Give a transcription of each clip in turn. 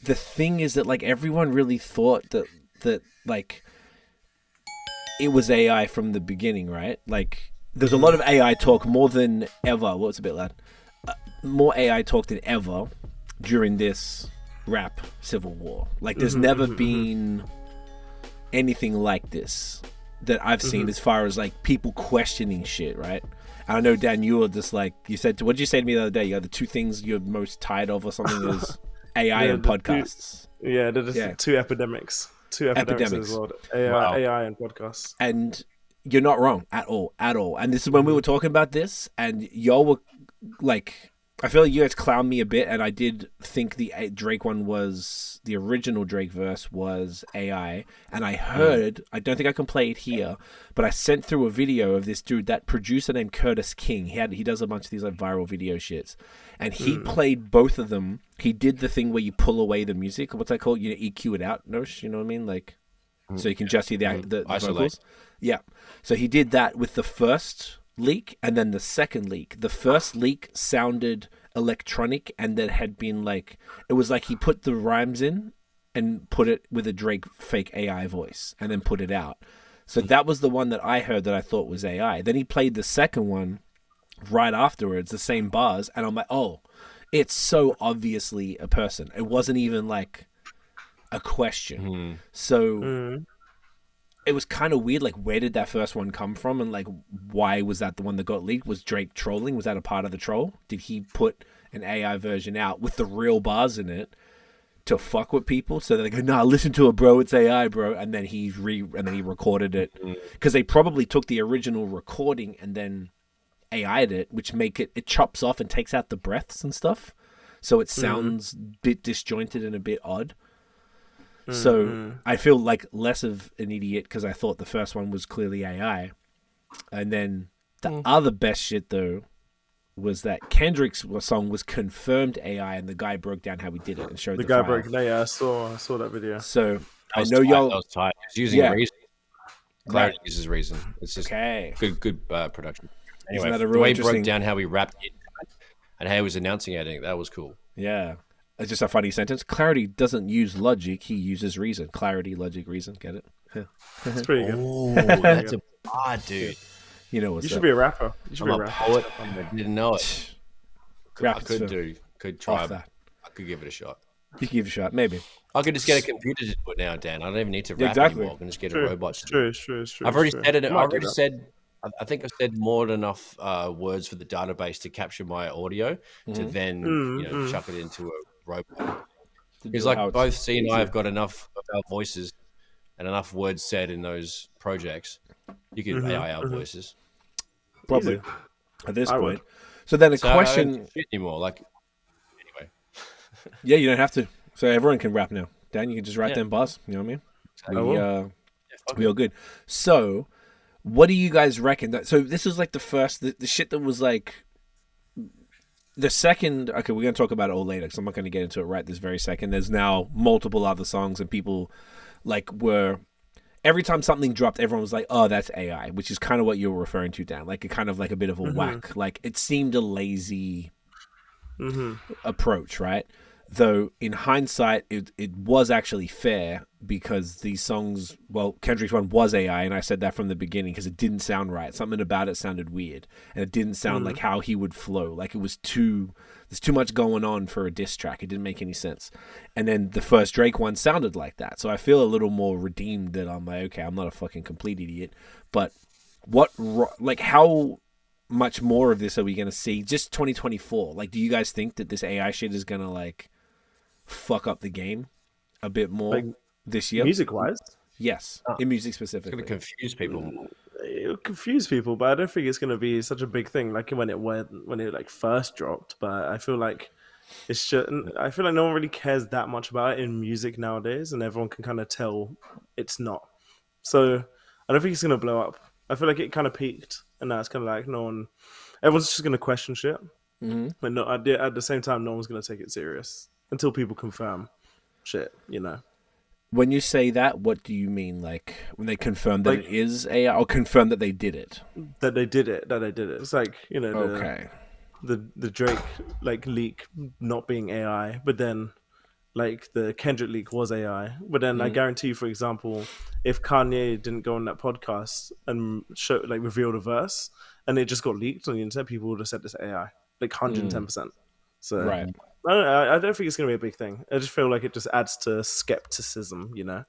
the thing is that like everyone really thought that like it was AI from the beginning, right? Like there's a lot of AI talk more than ever. Well, it's a bit loud. More AI talk than ever during this rap civil war. Like there's never been anything like this that I've seen as far as like people questioning shit, right? And I know, Dan, you were just like, you said, what did you say to me the other day? You the two things you're most tired of or something is AI and podcasts. They're two epidemics. Two epidemics in this world. AI and podcasts. And you're not wrong at all. And this is when we were talking about this and y'all were like, I feel like you guys clowned me a bit, and I did think the Drake one was the original Drake verse was AI, and I heard I don't think I can play it here, but I sent through a video of this dude, that producer named Curtis King. He does a bunch of these like viral video shits, and he played both of them. He did the thing where you pull away the music. What's that called? You know, EQ it out, Nosh. You know what I mean? Like, so you can just hear the vocals. Yeah. So he did that with the first leak and then the second leak. The first leak sounded electronic and that had been like, it was like he put the rhymes in and put it with a Drake fake AI voice and then put it out. So that was the one that I heard that I thought was AI. Then he played the second one right afterwards, the same bars, and I'm like, oh, it's so obviously a person. It wasn't even like a question. So it was kind of weird, like, where did that first one come from? And, like, why was that the one that got leaked? Was Drake trolling? Was that a part of the troll? Did he put an AI version out with the real bars in it to fuck with people? So they go, nah, listen to it, bro. It's AI, bro. And then he recorded it. Because they probably took the original recording and then AI'd it, which it chops off and takes out the breaths and stuff. So it sounds a bit disjointed and a bit odd. So I feel like less of an idiot because I thought the first one was clearly AI. And then the other best shit, though, was that Kendrick's song was confirmed AI, and the guy broke down how he did it and showed the file. I saw that video. So I know y'all... I was tight. He's using Reason. Clarity uses Reason. It's just good production. Anyway, the way he broke down how he rapped it and how he was announcing it, I think that was cool. Yeah. It's just a funny sentence. Clarity doesn't use logic. He uses reason. Clarity, logic, reason. Get it? It's pretty good. Oh, that's a bar, dude. You know what's You should be a rapper. You should be a rapper. Poet. I didn't know it. I could try. That. I could give it a shot. You can give it a shot, maybe. I could just get a computer to do it now, Dan. I don't even need to rap anymore. I can just get a robot to do it. True. I've already said it. I think I've said more than enough words for the database to capture my audio to then chuck it into a robot. Because like both C and I have got enough of our voices and enough words said in those projects. You could AI our voices. Probably at this point. So then question. I don't shit anymore. Like anyway. Yeah, you don't have to. So everyone can rap now. Dan, you can just write them bars. You know what I mean? We all good. So what do you guys reckon? So this was like the first, the shit that was like the second. Okay, we're going to talk about it all later because I'm not going to get into it right this very second. There's now multiple other songs and people like every time something dropped, everyone was like, oh, that's AI, which is kind of what you were referring to, Dan. Like a kind of like a bit of a whack. Like it seemed a lazy approach, right? Though in hindsight, it was actually fair because these songs, well, Kendrick's one was AI, and I said that from the beginning because it didn't sound right. Something about it sounded weird, and it didn't sound like how he would flow. Like it was there's too much going on for a diss track. It didn't make any sense. And then the first Drake one sounded like that. So I feel a little more redeemed that I'm like, okay, I'm not a fucking complete idiot. But how much more of this are we going to see? Just 2024. Like, do you guys think that this AI shit is going to like fuck up the game a bit more this year? Music-wise? Yes, in music specifically. It's going to confuse people. It'll confuse people, but I don't think it's going to be such a big thing like when it like first dropped. But I feel like I feel like no one really cares that much about it in music nowadays, and everyone can kind of tell it's not. So I don't think it's going to blow up. I feel like it kind of peaked, and now it's kind of like everyone's just going to question shit. But no, at the same time, no one's going to take it serious until people confirm shit, you know. When you say that, what do you mean? Like when they confirm that it is AI, or confirm that they did it? That they did it. It's like, you know, the Drake like leak not being AI, but then like the Kendrick leak was AI. But then I guarantee you, for example, if Kanye didn't go on that podcast and reveal the verse, and it just got leaked on the internet, people would have said this AI, like 110%. So right. I don't think it's going to be a big thing. I just feel like it just adds to skepticism, you know.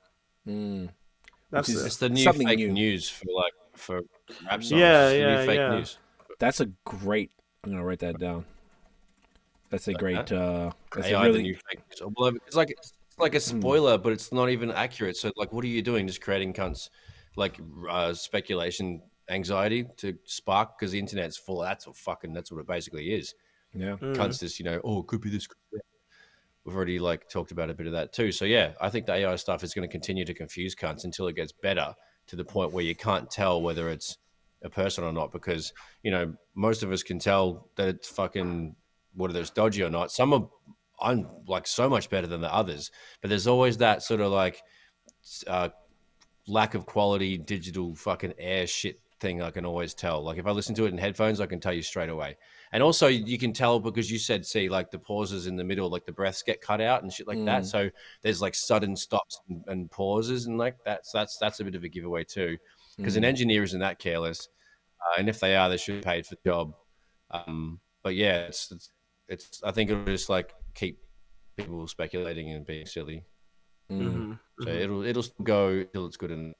It's the new fake news for rap songs. Yeah, it's the yeah, new fake yeah. news. That's a great. I'm gonna write that down. That's a great. That's AI, a the new fake news. Well, it's like a spoiler, but it's not even accurate. So, like, what are you doing? Just creating cunts, like speculation, anxiety to spark because the internet's full. That's what it basically is. Yeah, cunts just it could be this. We've already talked about a bit of that too. So yeah, I think the AI stuff is going to continue to confuse cunts until it gets better to the point where you can't tell whether it's a person or not, because most of us can tell that it's fucking whether it's dodgy or not. Some are so much better than the others, but there's always that sort of lack of quality digital fucking air shit thing I can always tell. Like if I listen to it in headphones, I can tell you straight away. And also you can tell because you said, the pauses in the middle, like the breaths get cut out and shit like that. So there's sudden stops and pauses and that's a bit of a giveaway too. Because an engineer isn't that careless. And if they are, they should be paid for the job. But yeah, it's I think it'll just keep people speculating and being silly. So it'll go till it's good enough.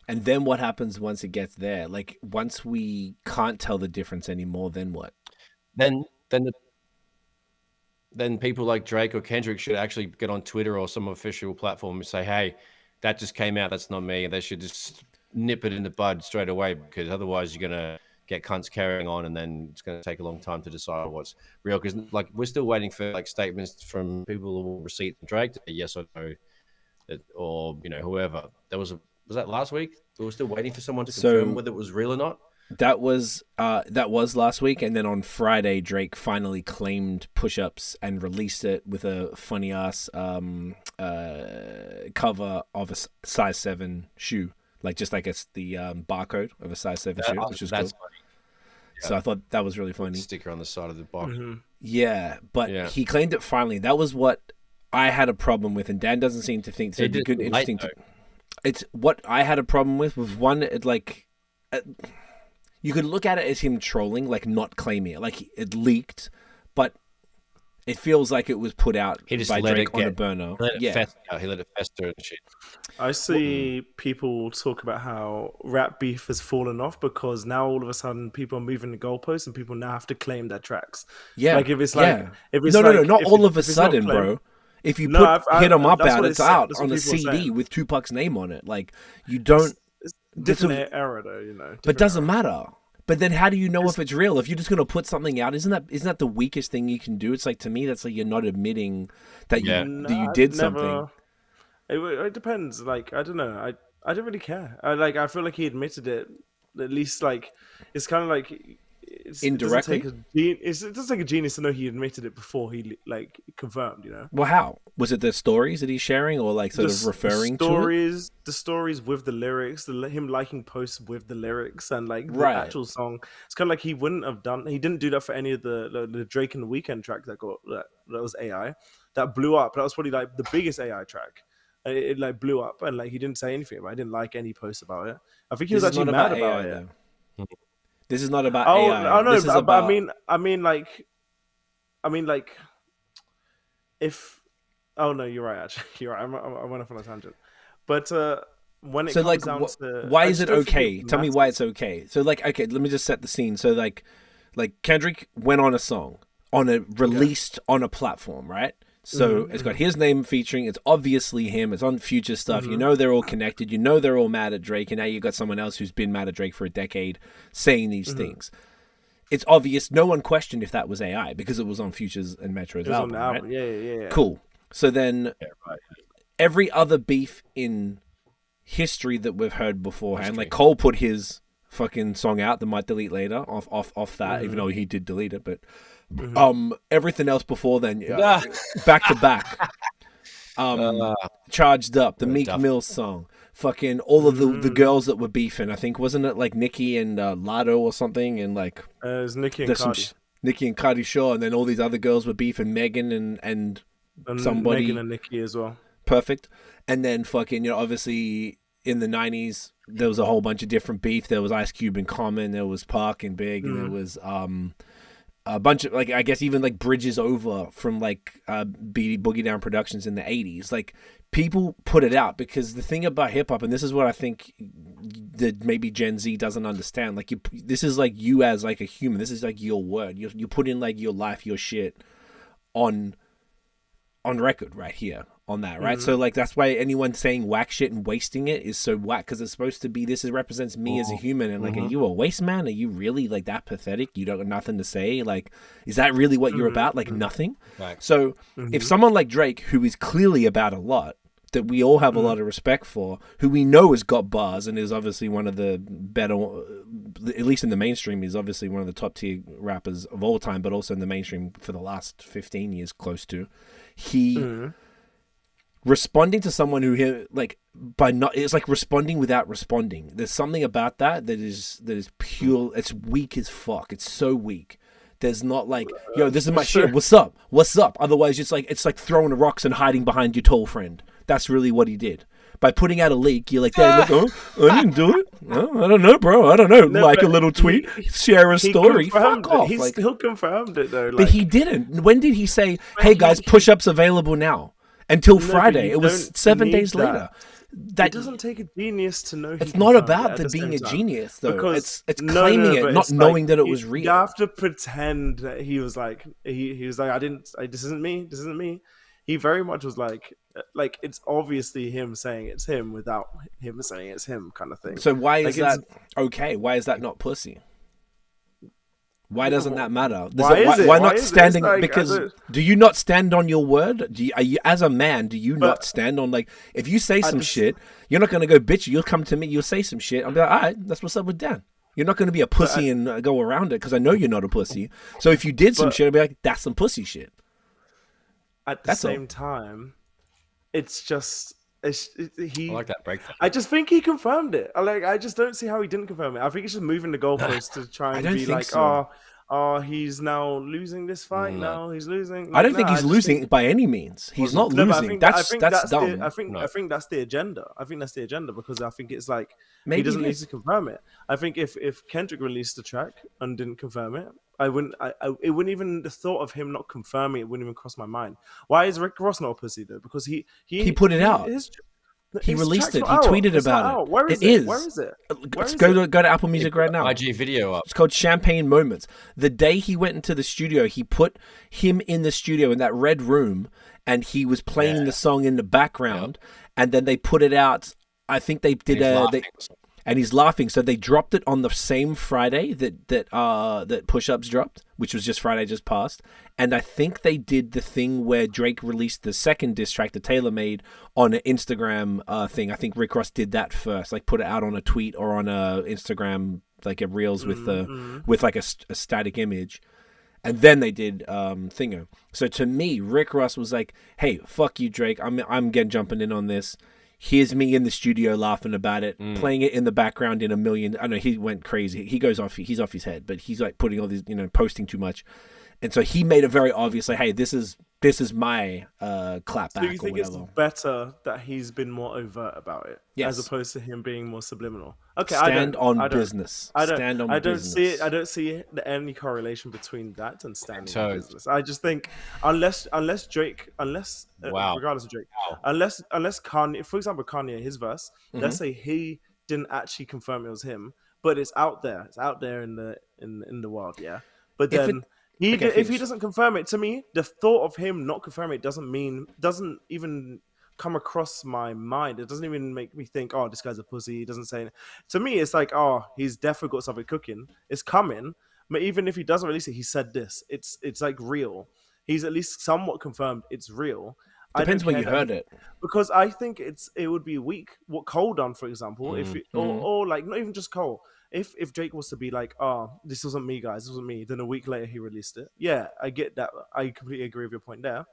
And then what happens once it gets there? Like once we can't tell the difference anymore, then what? Then people like Drake or Kendrick should actually get on Twitter or some official platform and say, "Hey, that just came out. That's not me." And they should just nip it in the bud straight away, because otherwise you're gonna get cunts carrying on, and then it's gonna take a long time to decide what's real. Because we're still waiting for statements from people who will receipt Drake to say yes or no, or whoever. Was that last week? We were still waiting for someone to confirm whether it was real or not. That was last week, and then on Friday, Drake finally claimed push-ups and released it with a funny ass cover of a size 7 shoe, just like it's the barcode of a size 7 shoe, which is cool. Funny. Yeah. So I thought that was really funny. Sticker on the side of the box. Yeah, but he claimed it finally. That was what I had a problem with, and Dan doesn't seem to think so. It'd be good, interesting. It's what I had a problem with was one. You could look at it as him trolling, not claiming it, it leaked, but it feels like it was put out by Drake on a burner. He let it fester and shit. I see people talk about how rap beef has fallen off because now all of a sudden people are moving the goalposts and people now have to claim their tracks. Yeah, if it's not all of a sudden, bro. If you Hit 'Em Up out, it's out on a CD with Tupac's name on it. You don't. It's different era, though, But doesn't matter. But then, how do you know if it's real? If you're just gonna put something out, isn't that the weakest thing you can do? It's to me, that's you're not admitting that you did something. It depends. I don't know. I don't really care. I feel like he admitted it. At least it's kind of indirectly. It doesn't take a genius to know he admitted it before he confirmed. Well, how was it? The stories that he's sharing, or referring to it? The stories with the lyrics, him liking posts with the lyrics, and the actual song. It's kind of he wouldn't have done. He didn't do that for any of the Drake and the Weeknd track that was AI that blew up. That was probably the biggest AI track. It blew up, and he didn't say anything about it. I didn't like any posts about it. I think he was actually mad about it. This is not about AI. Oh no, this is about... I mean, if. Oh no, you're right. Actually, you're right. I went off on a tangent, but when it comes down to why is it okay? Tell me why it's okay. So okay, let me just set the scene. So Kendrick went on a song released on a platform, right? So it's got his name featuring. It's obviously him. It's on Future stuff. They're all connected. They're all mad at Drake. And now you've got someone else who's been mad at Drake for a decade saying these things. It's obvious. No one questioned if that was AI because it was on Future's and Metro's album. Right? Yeah. Cool. So then every other beef in history that we've heard beforehand, Cole put his fucking song out that might delete later off that, even though he did delete it, but everything else before then, back to back. Charged Up, the Meek Mill song, fucking all of the girls that were beefing. I think wasn't it Nicki and Lotto or something, and it was Nicki and Cardi. Nicki and Cardi Shaw, and then all these other girls were beefing, Megan and somebody. Megan and Nicki as well. Perfect. And then fucking, obviously in the 90s, there was a whole bunch of different beef. There was Ice Cube and Common, there was Park and Big, and there was a bunch of, like, I guess even like bridges over from like Boogie Down Productions in the 80s. Like, people put it out because the thing about hip hop, and this is what I think that maybe Gen Z doesn't understand, like, this is like you as like a human. This is like your word. You put in like your life, your shit on record right here on that, right? So like that's why anyone saying whack shit and wasting it is so whack, because it's supposed to be, this represents me as a human, and like, are you a waste man? Are you really like that pathetic? You don't got nothing to say? Like, is that really what you're about? Like nothing. Right. So if someone like Drake, who is clearly about a lot, that we all have a lot of respect for, who we know has got bars and is obviously one of the better, at least in the mainstream, is obviously one of the top tier rappers of all time, but also in the mainstream for the last 15 years, close to, he responding to someone who, like, by not, it's like responding without responding. There's something about that is pure. It's weak as fuck. It's so weak. There's not like, yo, this is my shit. What's up? Otherwise, it's like throwing rocks and hiding behind your tall friend. That's really what he did. By putting out a leak, you're like, hey, look, I didn't do it. Oh, I don't know, bro. I don't know. No, like a little tweet, share a story. Fuck off. He still confirmed it though. But he didn't. When did he say, hey guys, push-ups available now? Until Friday. It was 7 days later. It doesn't take a genius to know. It's not about the being a genius, though. Because it's claiming it, not knowing that it was real. You have to pretend that he was like, he was like, this isn't me. This isn't me. He very much was like it's obviously him saying it's him without him saying it's him, kind of thing. So why is that okay? Why is that not pussy? Why doesn't that matter? Why not standing? Like, because do you not stand on your word? Are you, as a man, do you not stand on, like, if you say some shit, you're not going to go bitch. You'll come to me, you'll say some shit. I'll be like, all right, that's what's up with Dan. You're not going to be a pussy and go around it, because I know you're not a pussy. So if you did some shit, I'd be like, that's some pussy shit. At the same time, it's just I like that breakdown. I just think he confirmed it. I just don't see how he didn't confirm it. I think he's just moving the goalposts to try and be like, he's now losing this fight. No, he's losing. Like, I don't think he's losing by any means. He's not losing. That's dumb. I think that's the agenda. I think that's the agenda, because I think it's like, maybe he doesn't need to confirm it. I think if Kendrick released the track and didn't confirm it, it wouldn't even, the thought of him not confirming it wouldn't even cross my mind. Why is Rick Ross not a pussy though? Because he put it out. He released it. He tweeted about it. Where is it? Where is it? Let's go to Apple Music right now. IG video up. It's called Champagne Moments. The day he went into the studio, he put him in the studio in that red room, and he was playing the song in the background, and then they put it out. I think they did and he's laughing. So they dropped it on the same Friday that Push-Ups dropped, which was just Friday just passed. And I think they did the thing where Drake released the second diss track that Taylor made on an Instagram thing. I think Rick Ross did that first, like put it out on a tweet or on a Instagram, like a Reels with like a static image. And then they did Thingo. So to me, Rick Ross was like, hey, fuck you, Drake. I'm getting jumping in on this. Here's me in the studio laughing about it, playing it in the background in a million. I know he went crazy. He's off his head, but he's like putting all these, posting too much. And so he made it very obvious, like, hey, this is my clap back. So you think it's better that he's been more overt about it, as opposed to him being more subliminal? Okay, stand on business. I don't see any correlation between that and standing on business. I just think unless Drake, regardless of Drake, unless Kanye, for example, Kanye, his verse, let's say he didn't actually confirm it was him, but it's out there. It's out there in the world, yeah. But then if he doesn't confirm it, to me, the thought of him not confirming it doesn't even come across my mind. It doesn't even make me think, oh, this guy's a pussy. He doesn't say it. To me, it's like, oh, he's definitely got something cooking. It's coming. But even if he doesn't release it, he said this. It's like real. He's at least somewhat confirmed it's real. Depends where you heard it. Because I think it would be weak. What Cole done, for example, or like not even just Cole. If Drake was to be like, oh, this wasn't me, guys, this wasn't me, then a week later he released it. Yeah, I get that. I completely agree with your point there.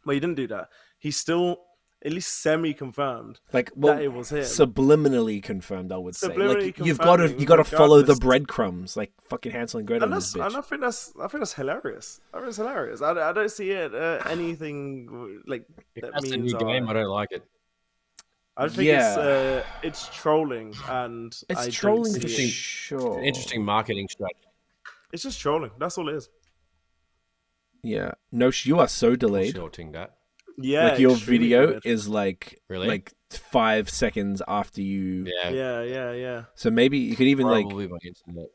But he didn't do that. He still, at least semi-confirmed like that it was him. Subliminally confirmed, I would say. Subliminally Like you got to follow the breadcrems, like fucking Hansel and Gretel. And I think that's hilarious. I think it's hilarious. I don't see it anything like that that's means a new game. I don't like it. I think it's trolling, and it's trolling for sure. It's an interesting marketing strategy. It's just trolling. That's all it is. Yeah. No, you are so delayed. Shorting that. Yeah. Like your video is really? like 5 seconds after you. Yeah. So maybe you could even probably my internet.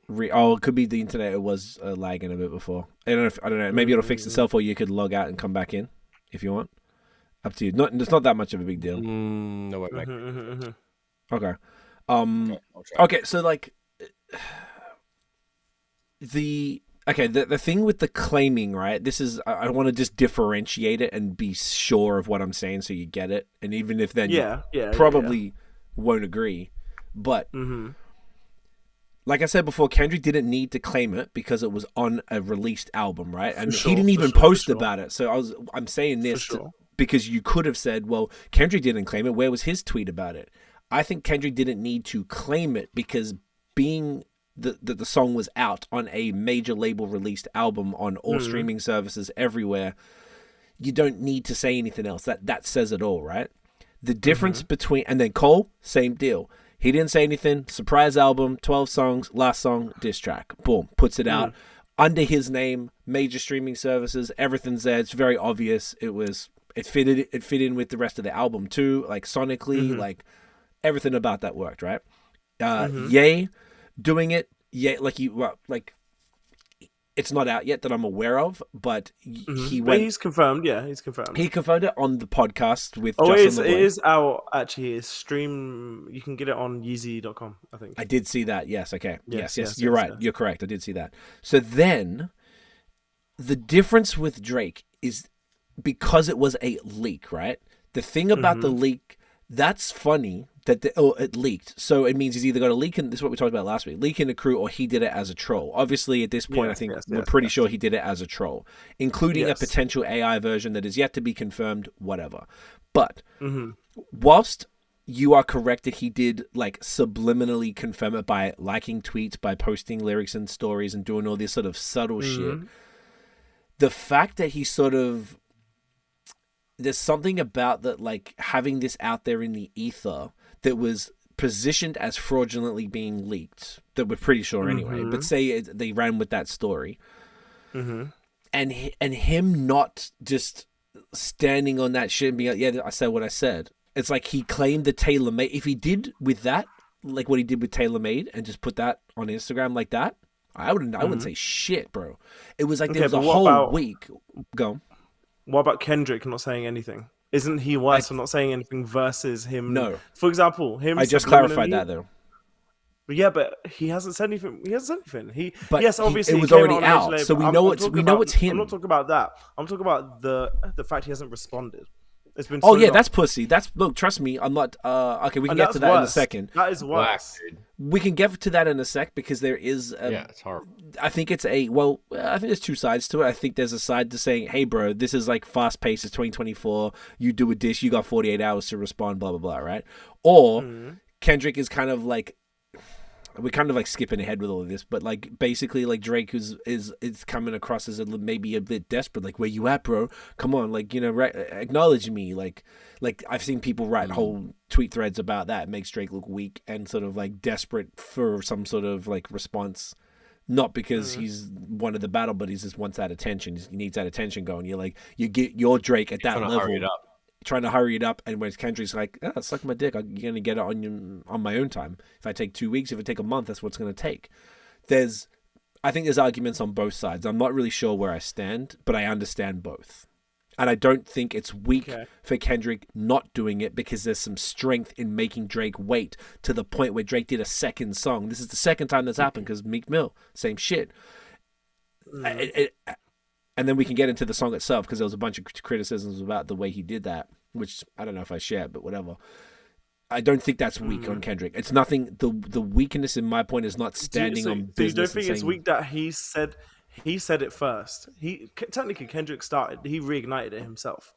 It could be the internet. It was lagging a bit before. I don't know. Maybe it'll fix itself, or you could log out and come back in if you want. Up to you. It's not that much of a big deal. No way back. Okay. Okay. So like the thing with the claiming, right? This is I want to just differentiate it and be sure of what I'm saying so you get it. And even if then you probably won't agree, but. Like I said before, Kendrick didn't need to claim it because it was on a released album, right? And he didn't even post about it. So I'm saying this because you could have said, well, Kendrick didn't claim it. Where was his tweet about it? I think Kendrick didn't need to claim it because being the song was out on a major label released album on all streaming services everywhere, you don't need to say anything else. That says it all, right? The difference between... And then Cole, same deal. He didn't say anything. Surprise album, 12 songs, last song, diss track. Boom, puts it out under his name, major streaming services. Everything's there. It's very obvious. It fit in with the rest of the album too. Like sonically, like everything about that worked, right? Ye doing it. It's not out yet that I'm aware of, but he's confirmed. Yeah, he's confirmed. He confirmed it on the podcast with. It is out actually. It's stream. You can get it on Yeezy.com. I think. I did see that. Yes. Okay. Yes. You're right. You're correct. I did see that. So then, the difference with Drake is because it was a leak, right? The thing about the leak that's funny that it leaked. So it means he's either got a leak in, this is what we talked about last week, leak in a crew, or he did it as a troll. Obviously, at this point, I think we're pretty sure he did it as a troll, including a potential AI version that is yet to be confirmed, whatever. But whilst you are correct that he did like subliminally confirm it by liking tweets, by posting lyrics and stories and doing all this sort of subtle shit, the fact that he sort of, there's something about that, like having this out there in the ether that was positioned as fraudulently being leaked, that we're pretty sure anyway, but say they ran with that story, and him not just standing on that shit and being like, yeah, I said what I said. It's like he claimed the tailor-made. If he did with that, like what he did with tailor-made, and just put that on Instagram like that, I wouldn't say shit, bro. It was like there was a whole week. Go. What about Kendrick not saying anything? Isn't he worse for not saying anything versus him? No. For example, him. I just clarified that though. Yeah, but he hasn't said anything. Obviously it was already out, so we know it's him. I'm not talking about that. I'm talking about the fact he hasn't responded. It's been that's pussy. Look, trust me, I'm not. Okay, we can get to that in a second. That is worse. We can get to that in a sec because there is. It's horrible. I think I think there's two sides to it. I think there's a side to saying, "Hey, bro, this is like fast paced. It's 2024. You do a dish. You got 48 hours to respond. Blah blah blah." Right? Or Kendrick is kind of like. We're kind of like skipping ahead with all of this, but like basically like Drake is coming across as maybe a bit desperate. Like, where you at, bro? Come on, like, acknowledge me. Like I've seen people write whole tweet threads about that. It makes Drake look weak and sort of like desperate for some sort of like response, not because he's won the battle, but he just wants that attention. He needs that attention going. You're like you're Drake at that level. Hurry it up. Trying to hurry it up, and when Kendrick's like, suck my dick, you're gonna get it on my own time. If I take 2 weeks, if I take a month, that's what it's gonna take. I think there's arguments on both sides. I'm not really sure where I stand, but I understand both, and I don't think it's weak for Kendrick not doing it because there's some strength in making Drake wait to the point where Drake did a second song. This is the second time that's happened because Meek Mill, same shit. And then we can get into the song itself because there was a bunch of criticisms about the way he did that, which I don't know if I share, but whatever. I don't think that's weak on Kendrick. It's nothing. The weakness in my point is not standing on business. So you don't think it's weak that he said it first? Technically Kendrick started. He reignited it himself.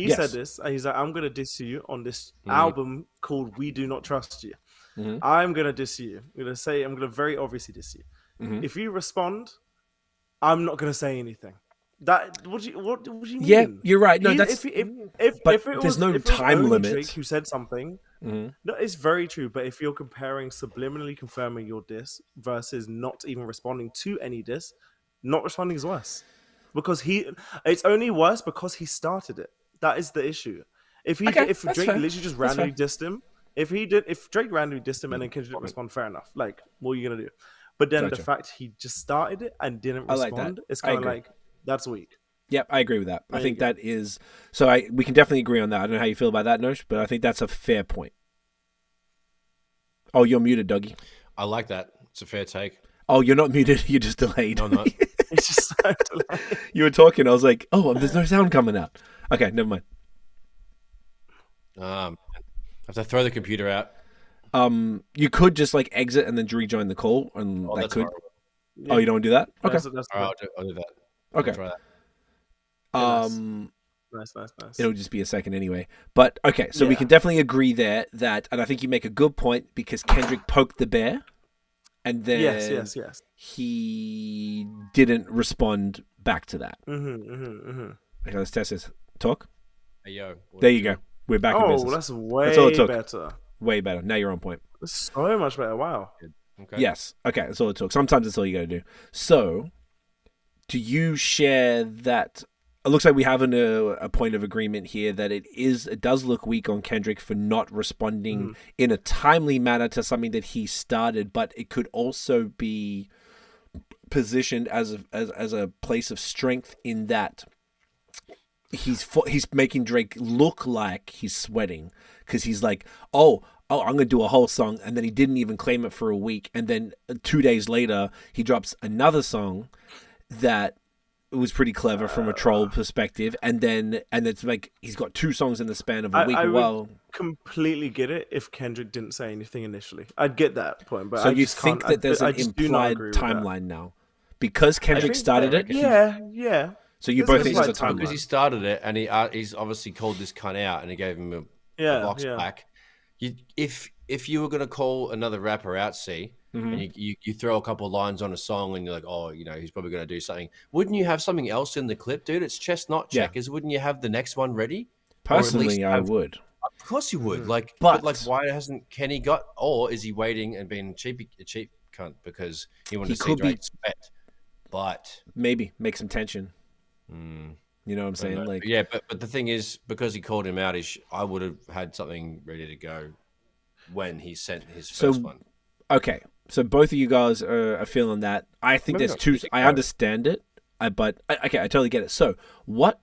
He said this, and he's like, I'm gonna diss you on this album called We Do Not Trust You. I'm gonna diss you. I'm gonna very obviously diss you. If you respond, I'm not gonna say anything. What do you mean? Yeah, you're right. No, if it was no time limit. Drake who said something, no, it's very true. But if you're comparing subliminally confirming your diss versus not even responding to any diss, not responding is worse because it's only worse because he started it. That is the issue. If Drake literally just randomly dissed him, if Drake randomly dissed him and then Kendrick didn't respond, fair enough. Like, what are you gonna do? But then the fact he just started it and didn't respond, it's kind of like that's weak. Yep, I agree with that. I think that is so. We can definitely agree on that. I don't know how you feel about that, Nosh, but I think that's a fair point. Oh, you're muted, Dougie. I like that. It's a fair take. Oh, you're not muted. You're just delayed. No, I'm not. It's just so delayed. You were talking. I was like, oh, there's no sound coming out. Okay, never mind. I have to throw the computer out. You could just like exit and then rejoin the call, and that could. Yeah. Oh, you don't want to do that? Okay, I'll do that. Okay. Try that. Nice. It'll just be a second anyway. But okay, so we can definitely agree there that, and I think you make a good point because Kendrick poked the bear, and then yes. he didn't respond back to that. Okay, let's test this. Talk. Hey, yo. There you go. We're back in business. Oh, that's way better. Way better. Now you're on point. That's so much better. Wow. Okay. Yes. Okay, that's all it took. Sometimes that's all you got to do. So, do you share that? It looks like we have a point of agreement here that it does look weak on Kendrick for not responding in a timely manner to something that he started, but it could also be positioned as a place of strength in that he's making Drake look like he's sweating because he's like, oh, I'm going to do a whole song, and then he didn't even claim it for a week, and then 2 days later he drops another song that it was pretty clever from a troll perspective, and it's like he's got 2 songs in the span of a week. I would completely get it if Kendrick didn't say anything initially. I'd get that point, but so you think that there's an implied timeline now because Kendrick started it? Yeah. So you both think there's a timeline because he started it, and he's obviously called this cunt out, and he gave him a box back. If you were going to call another rapper out, and you throw a couple of lines on a song and you're like, oh, he's probably going to do something. Wouldn't you have something else in the clip, dude? It's chestnut checkers. Yeah. Wouldn't you have the next one ready? Personally, I would. Of course you would. But why hasn't Kenny got? Or is he waiting and being a cheap cunt because he wanted to see Drake sweat? But maybe make some tension. You know what I'm saying? Like, yeah, but the thing is, because he called him out, I would have had something ready to go when he sent his first one. Okay, so both of you guys are feeling that. I think there's 2. I understand it, but I totally get it. So what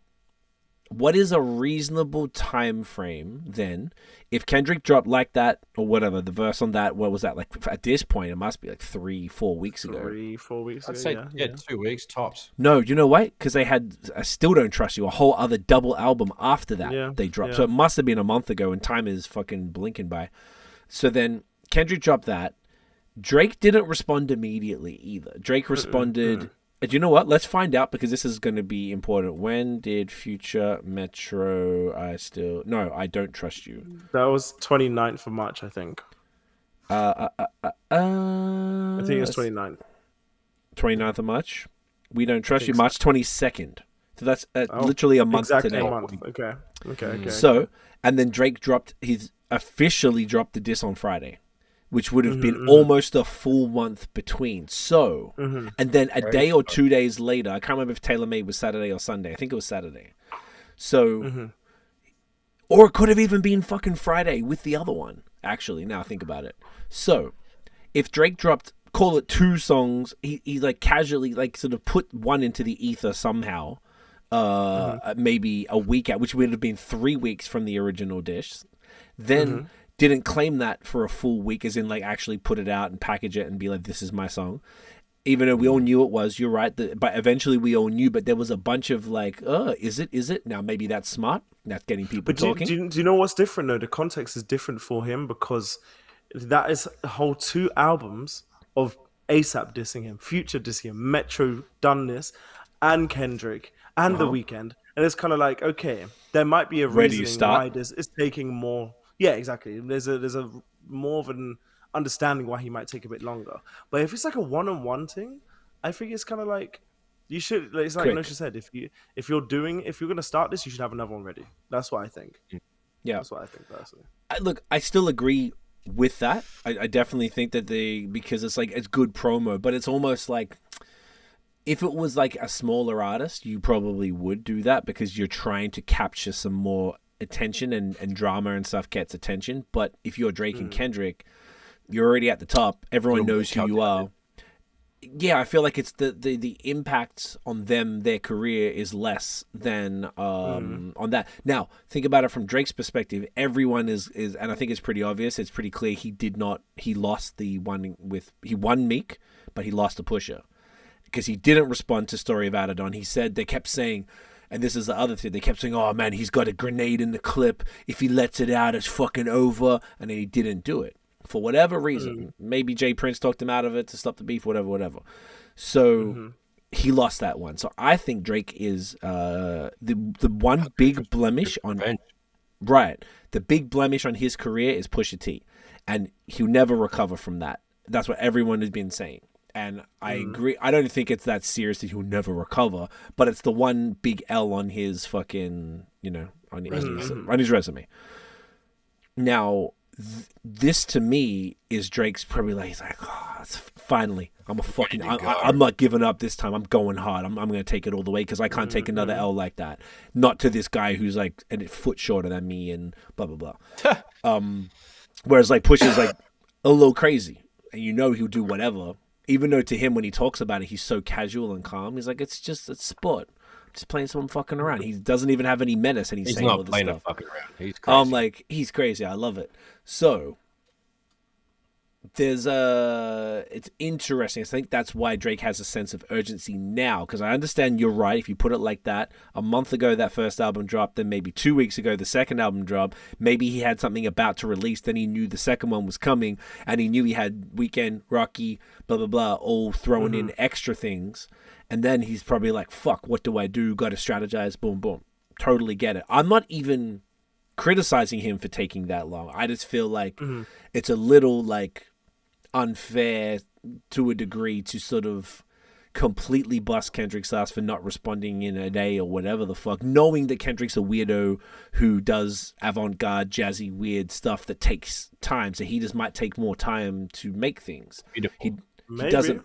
is a reasonable time frame then? If Kendrick dropped like that or whatever, the verse on that, what was that like? At this point, it must be like 3-4 weeks ago. 3-4 weeks ago. I'd say 2 weeks tops. No, you know why? Because they had I Still Don't Trust You, a whole other double album after that they dropped. So it must have been a month ago, and time is fucking blinking by. So then Kendrick dropped that. Drake didn't respond immediately either. Drake responded. Do you know what? Let's find out because this is going to be important. When did Future Metro I Don't Trust You? That was 29th of March, I think. I think it was 29th. 29th of March? We Don't Trust You, March 22nd. So that's literally a month today. A month. Okay. So, and then Drake officially dropped the diss on Friday, which would have been almost a full month between. So, and then a day or 2 days later, I can't remember if Taylor Made was Saturday or Sunday. I think it was Saturday. So, or it could have even been fucking Friday with the other one, actually, now I think about it. So, if Drake dropped, call it 2 songs, he like casually like sort of put one into the ether somehow, maybe a week out, which would have been 3 weeks from the original dish. Then didn't claim that for a full week, as in like actually put it out and package it and be like, this is my song. Even though we all knew it was, you're right. But eventually we all knew, but there was a bunch of like, is it? Now maybe that's smart. That's getting people talking. Do you know what's different though? The context is different for him because that is a whole 2 albums of ASAP dissing him, Future dissing him, Metro done this, and Kendrick, and The Weeknd. and it's kind of like, okay, there might be a reasoning why this is taking more. Yeah, exactly. There's a more of an understanding why he might take a bit longer. But if it's like a one-on-one thing, I think it's kind of like you should. It's like Nosha said, if you're gonna start this, you should have another one ready. That's what I think. Yeah, that's what I think personally. Look, I still agree with that. I definitely think that because it's like it's good promo, but it's almost like if it was like a smaller artist, you probably would do that because you're trying to capture some more attention and drama and stuff gets attention. But if you're Drake and Kendrick, you're already at the top. Everyone knows who you are. Yeah, I feel like it's the impact on them, their career is less than on that. Now, think about it from Drake's perspective. Everyone is, and I think it's pretty obvious. It's pretty clear he lost he won Meek, but he lost to Pusha because he didn't respond to Story of Adidon. He said they kept saying. And this is the other thing. They kept saying, oh, man, he's got a grenade in the clip. If he lets it out, it's fucking over. And then he didn't do it. For whatever reason. Maybe Jay Prince talked him out of it to stop the beef, whatever. So he lost that one. So I think Drake is the one big blemish on... Right. The big blemish on his career is Pusha T. And he'll never recover from that. That's what everyone has been saying. And I agree. I don't think it's that serious that he'll never recover, but it's the one big L on his fucking, on his resume. Now, this to me is Drake's probably like, he's like, oh, finally, I'm not giving up this time. I'm going hard. I'm going to take it all the way because I can't take another L like that. Not to this guy who's like a foot shorter than me and blah, blah, blah. Whereas like Pusha's like a little crazy and he'll do whatever. Even though to him, when he talks about it, he's so casual and calm. He's like, it's sport. Just playing someone fucking around. He doesn't even have any menace, and he's saying all this stuff. He's not playing fucking around. He's crazy. I'm like, he's crazy. I love it. So it's interesting. I think that's why Drake has a sense of urgency now, because I understand you're right. If you put it like that, a month ago that first album dropped, then maybe 2 weeks ago the second album dropped. Maybe he had something about to release, then he knew the second one was coming, and he knew he had Weekend, Rocky, blah blah blah, all throwing in extra things, and then he's probably like, "Fuck, what do I do? Got to strategize." Boom, boom. Totally get it. I'm not even criticizing him for taking that long. I just feel like it's a little like unfair to a degree to sort of completely bust Kendrick's ass for not responding in a day or whatever the fuck, knowing that Kendrick's a weirdo who does avant-garde, jazzy, weird stuff that takes time. So he just might take more time to make things. He doesn't,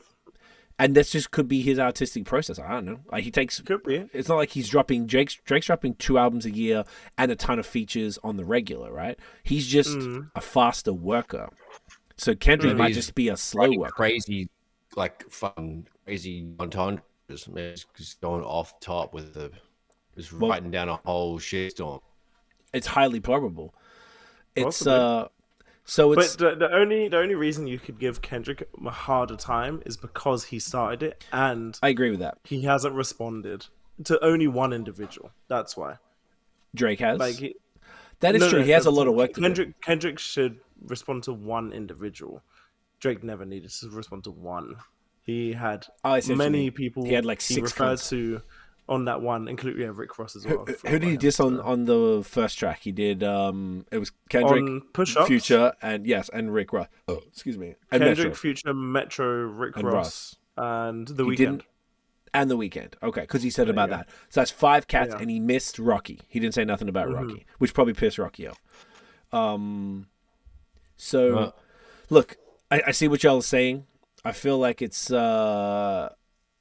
and this just could be his artistic process. I don't know. Like could be. It's not like he's dropping Drake's dropping 2 albums a year and a ton of features on the regular, right? He's just a faster worker. So Kendrick might just be a slow worker. Crazy, like fun, crazy entendres. Just going off top with writing down a whole shitstorm. It's highly probable. It's But the only reason you could give Kendrick a harder time is because he started it, and I agree with that. He hasn't responded to only one individual. That's why Drake has. That is true. He has a lot of work to do. Kendrick should respond to one individual. Drake never needed to respond to one. He had many people. He had like 6 referred to on that one, including Rick Ross as well. Who did he diss on the first track? He did. It was Kendrick, Future, and Rick Ross. Oh, excuse me. And Kendrick, Metro. Future, Metro, Rick Ross, and The Weeknd. And The Weeknd. Okay, because he said about that. So that's 5 cats, and he missed Rocky. He didn't say nothing about Rocky, which probably pissed Rocky off. Look, I see what y'all are saying. I feel like it's look,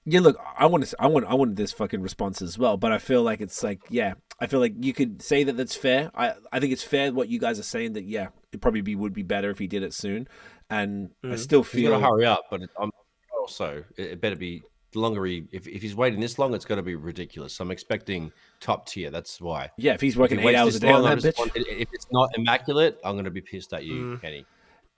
I wanted this fucking response as well, but I feel like it's like, I feel like you could say that that's fair. I think it's fair what you guys are saying, that it probably would be better if he did it soon, and I still feel he's gonna hurry up, but also it better be longer. If he's waiting this long, it's got to be ridiculous. I'm expecting top tier. That's why. Yeah, if he's working 8 hours a day on that bitch. If it's not immaculate, I'm gonna be pissed at you, Kenny.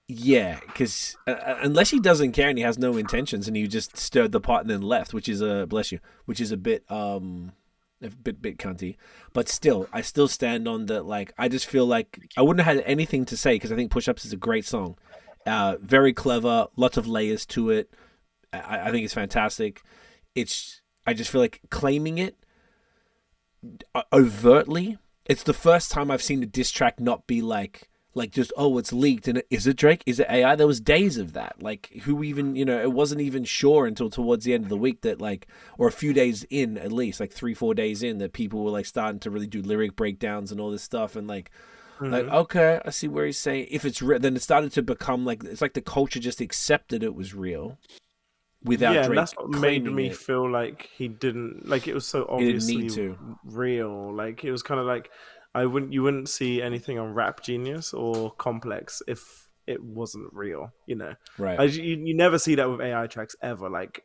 Yeah, because unless he doesn't care and he has no intentions and he just stirred the pot and then left, which is a bit cunty, but still, I still stand on that. Like, I just feel like I wouldn't have had anything to say because I think Push Ups is a great song, very clever, lots of layers to it. I think it's fantastic. I just feel like claiming it overtly, it's the first time I've seen a diss track not be like just, oh, it's leaked and is it Drake? Is it AI? There was days of that. Like, who even, it wasn't even sure until towards the end of the week that or a few days in, at least like 3-4 days in, that people were like starting to really do lyric breakdowns and all this stuff. And like, okay, I see where he's saying if it's real. Then it started to become like, it's like the culture just accepted it was real without Drake. And that's what made me feel like he didn't, like, it was so obviously real. Like, it was kind of like, you wouldn't see anything on Rap Genius or Complex if it wasn't real, Right. You never see that with AI tracks ever. Like,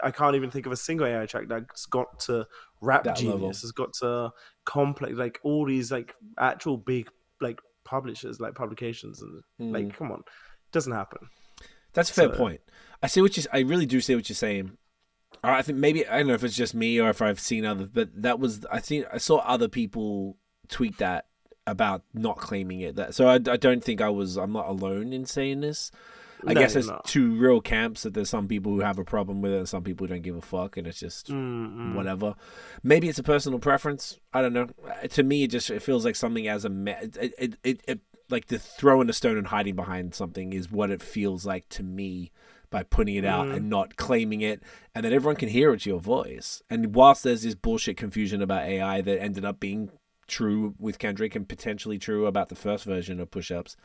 I can't even think of a single AI track that's got to Rap that Genius, level. Has got to Complex, like all these like actual big like publishers, like publications, and like, come on, it doesn't happen. That's a fair point. I really do see what you're saying. I think maybe, I don't know if it's just me or if I've seen others, but I saw other people tweet that about not claiming it. So I don't think I'm not alone in saying this. I guess there's two real camps, that there's some people who have a problem with it and some people who don't give a fuck, and it's just whatever. Maybe it's a personal preference. I don't know. To me, it feels like something as it like the throwing a stone and hiding behind something is what it feels like to me, by putting it out and not claiming it, and then everyone can hear it's your voice. And whilst there's this bullshit confusion about AI that ended up being true with Kendrick and potentially true about the first version of Push Ups,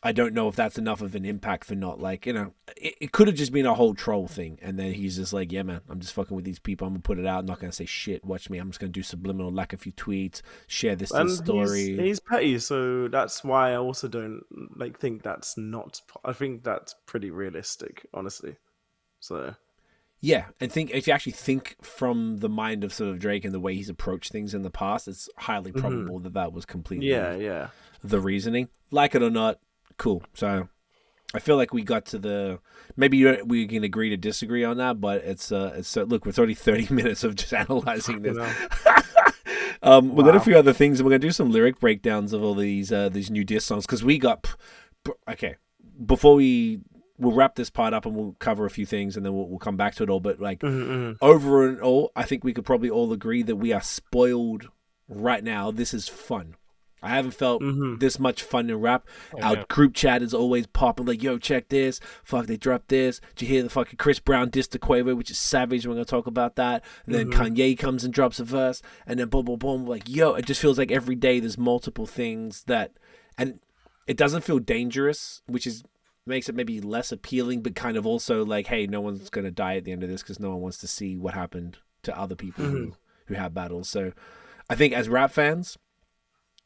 I don't know if that's enough of an impact for not, like, it could have just been a whole troll thing, and then he's just like, yeah, man, I'm just fucking with these people, I'm gonna put it out, I'm not gonna say shit, watch me, I'm just gonna do subliminal, like a few tweets, share this story. He's petty, so that's why I also don't think that's not, I think that's pretty realistic, honestly. So yeah, and if you actually think from the mind of sort of Drake and the way he's approached things in the past, it's highly probable that was completely the reasoning. Like it or not, cool. So I feel like we got to maybe we can agree to disagree on that, but it's look, it's already 30 minutes of just analyzing this. We've got a few other things, and we're gonna do some lyric breakdowns of all these new diss songs, because we got before we'll wrap this part up and we'll cover a few things, and then we'll come back to it all. But like over and all, I think we could probably all agree that we are spoiled right now. This is fun. I haven't felt this much fun in rap. Our group chat is always popping like, yo, check this. Fuck, they dropped this. Did you hear the fucking Chris Brown diss to Quavo, which is savage? We're going to talk about that. And then Kanye comes and drops a verse. And then boom, boom, boom. Like, yo, it just feels like every day there's multiple things and it doesn't feel dangerous, which makes it maybe less appealing, but kind of also like, hey, no one's going to die at the end of this because no one wants to see what happened to other people who have battles. So I think as rap fans,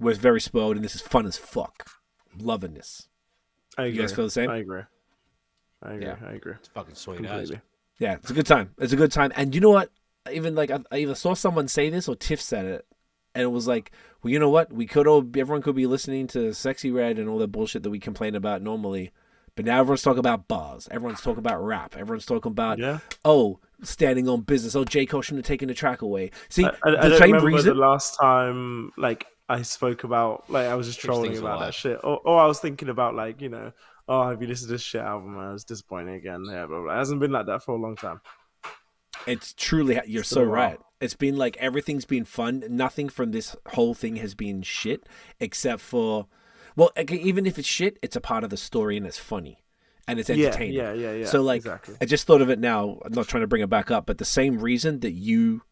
we're very spoiled, and this is fun as fuck. I'm loving this. I agree. You guys feel the same? I agree. It's fucking sweet as. Yeah, it's a good time. It's a good time. And you know what? Even like I either saw someone say this or Tiff said it, and it was like, well, you know what? Everyone could be listening to Sexy Red and all that bullshit that we complain about normally, but now everyone's talking about bars. Everyone's talking about rap. Everyone's talking about standing on business. Oh, J. Cole shouldn't have taken the track away. See, I don't same remember reason. The last time I spoke about, I was just trolling about that shit. Or I was thinking about, have you listened to this shit album? I was disappointed again. Yeah, blah, blah. It hasn't been like that for a long time. It's truly, you're so right. It's been like, everything's been fun. Nothing from this whole thing has been shit, except for, well, even if it's shit, it's a part of the story and it's funny. And it's entertaining. Yeah. So, exactly. I just thought of it now. I'm not trying to bring it back up, but the same reason that you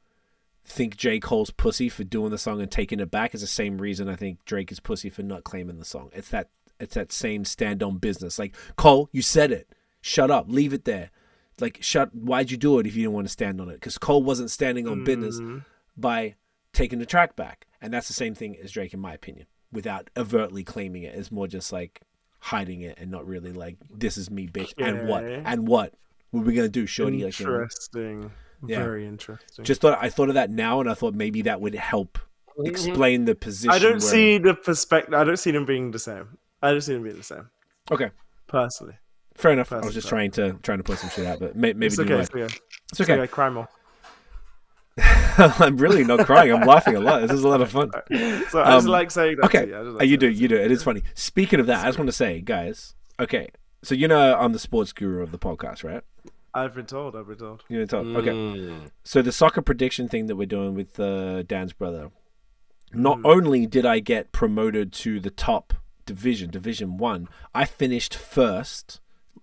think J. Cole's pussy for doing the song and taking it back is the same reason I think Drake is pussy for not claiming the song. It's that same stand on business. Like, Cole, you said it. Shut up. Leave it there. Like, why'd you do it if you didn't want to stand on it? Because Cole wasn't standing on business by taking the track back. And that's the same thing as Drake, in my opinion, without overtly claiming it. It's more just like hiding it and not really like, this is me, bitch. And what? And what? What are we going to do, shorty? Interesting. Very interesting. I thought of that now, and I thought maybe that would help explain the position. I don't see the perspective. I don't see them being the same. Okay. Personally. Fair enough. I was just trying to put some shit out, but maybe it's okay. It's okay. Cry more. I'm really not crying. I'm laughing a lot. This is a lot of fun. So I just like saying that. Okay. You do. It is funny. Speaking of that, I just want to say, guys. Okay. So I'm the sports guru of the podcast, right? I've been told. You've been told. Okay. So the soccer prediction thing that we're doing with Dan's brother. Not only did I get promoted to the top division, Division 1, I finished first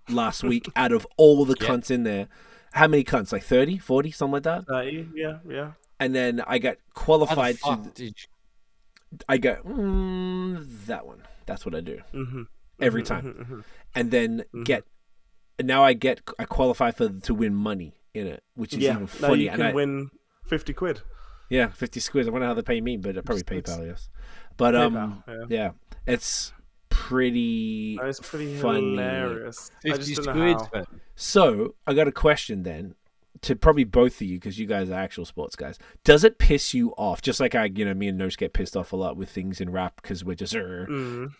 last week out of all the cunts in there. How many cunts? Like 30, 40, something like that? 30, yeah. And then I got qualified to... I go, that one. That's what I do. Every time. And then I qualify to win money in it, which is even funny. You can win 50 quid. Yeah, 50 squids. I wonder how they pay me, but probably PayPal, yes. But yeah, it's pretty funny. Hilarious. 50 squids, man. So I got a question then to probably both of you, because you guys are actual sports guys. Does it piss you off? Just like me and Nosh get pissed off a lot with things in rap because we're just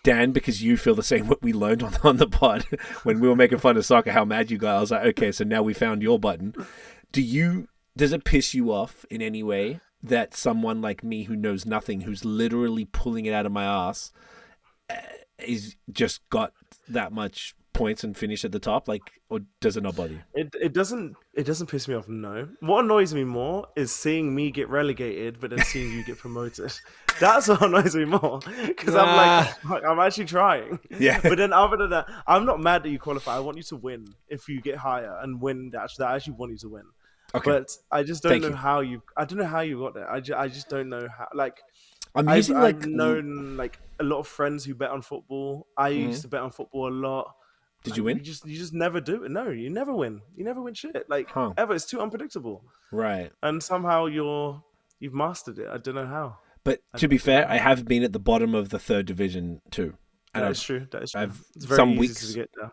Dan, because you feel the same what we learned on the pod when we were making fun of soccer, how mad you got. I was like, okay, so now we found your button. Does it piss you off in any way that someone like me who knows nothing, who's literally pulling it out of my ass, is just got that much points and finish at the top? Like, or does it not bother you? It doesn't piss me off, no. What annoys me more is seeing me get relegated but then seeing you get promoted. That's what annoys me more, because I'm like, fuck, I'm actually trying. Yeah. But then other than that, I'm not mad that you qualify. I want you to win if you get higher and win that. I actually want you to win. Okay. But I just don't know how you. I don't know how you got there. I just don't know how. Like, I've known like a lot of friends who bet on football. I used to bet on football a lot. Did you win? You just never do it. No, you never win. You never win shit. Like ever. It's too unpredictable. Right. And somehow you've mastered it. I don't know how. But to be fair, I have been at the bottom of the 3rd division too. And That is true. It's very some easy weeks to get there.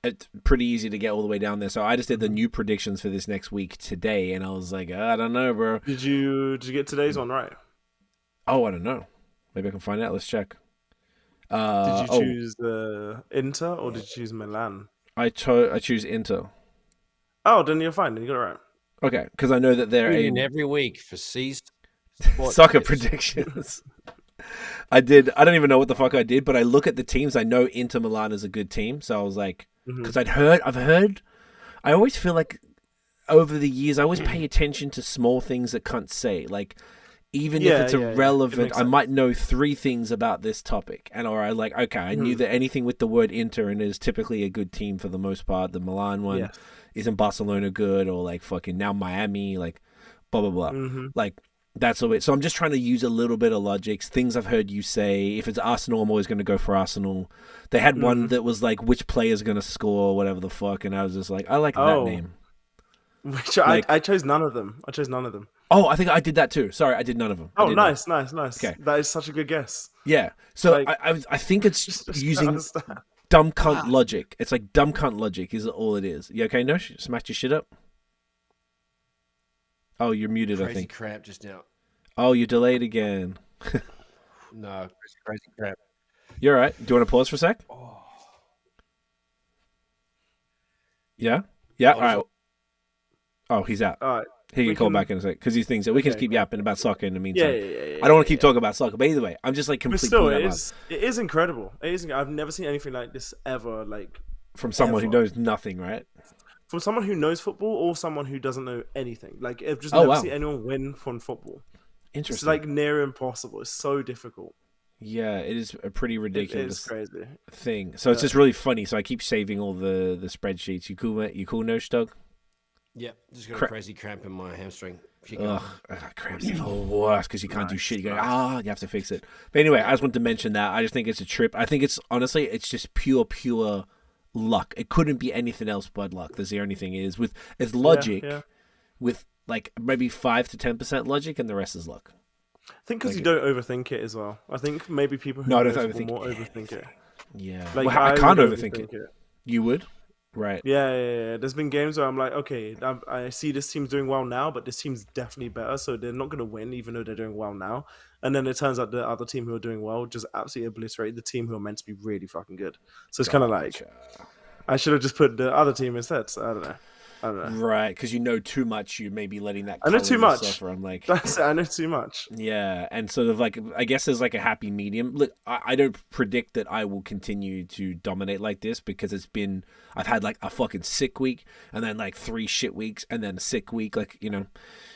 It's pretty easy to get all the way down there. So I just did the new predictions for this next week today, and I was like, I don't know, bro. Did you get today's one right? Oh, I don't know. Maybe I can find out. Let's check. Did you choose Inter or did you choose Milan? I choose Inter. Oh, then you're fine. Then you got it right. Okay, because I know that they're in every week for seized soccer predictions. I don't even know what the fuck I did, but I look at the teams. I know Inter Milan is a good team, so I was like, because I've heard. I always feel like over the years, I always pay attention to small things that can't say. Like, even if it's irrelevant, I might know 3 things about this topic, or I like, okay, I knew that anything with the word Inter and is typically a good team for the most part. The Milan one isn't Barcelona good, or like fucking now Miami, like blah blah blah, like. That's all it. So I'm just trying to use a little bit of logic. Things I've heard you say. If it's Arsenal, I'm always going to go for Arsenal. They had one that was like, which player's going to score, whatever the fuck. And I was just like, I like that name. Which I chose none of them. Oh, I think I did that too. Sorry, I did none of them. Oh, nice. Okay. That is such a good guess. Yeah. So like, I think it's just using dumb cunt logic. It's like dumb cunt logic is all it is. You okay, Nosh? Smash your shit up? Oh, you're muted, crazy I think. Cramp just now. Oh, you're delayed again. No, crazy cramp. You're all right. Do you want to pause for a sec? Oh. Yeah? Yeah? All right. Oh, he's out. All right. He can call back in a sec, because he thinks that we can just keep yapping about soccer in the meantime. Yeah, I don't want to keep talking about soccer, but either way, I'm just like completely. But still, it is incredible. I've never seen anything like this ever. Like from someone who knows nothing, right? From someone who knows football or someone who doesn't know anything. Like, I've just never seen anyone win from football. Interesting. It's like near impossible. It's so difficult. Yeah, it is a pretty ridiculous crazy thing. So it's just really funny. So I keep saving all the spreadsheets. You cool, Nosh, Doug? Yeah, just got a crazy cramp in my hamstring. Cramps are the worst because you can't do shit. You go, you have to fix it. But anyway, I just wanted to mention that. I just think it's a trip. I think it's, honestly, it's just pure luck. It couldn't be anything else but luck. That's the only thing it is. It's logic with like maybe 5 to 10% logic, and the rest is luck. I think because you don't overthink it as well. I think maybe people who overthink it. Yeah. Like, I can't overthink it. You would? Right. Yeah. There's been games where I'm like, okay, I see this team's doing well now, but this team's definitely better, so they're not going to win, even though they're doing well now. And then it turns out the other team who are doing well just absolutely obliterate the team who are meant to be really fucking good. So it's kind of like, I should have just put the other team instead. So I don't know. I don't know. Right, because you know too much, you may be letting that. I know too much. Around, like, that's it. I know too much. Yeah, and sort of like, I guess there's like a happy medium. Look, I don't predict that I will continue to dominate like this because I've had like a fucking sick week and then like 3 shit weeks and then a sick week. Like, you know,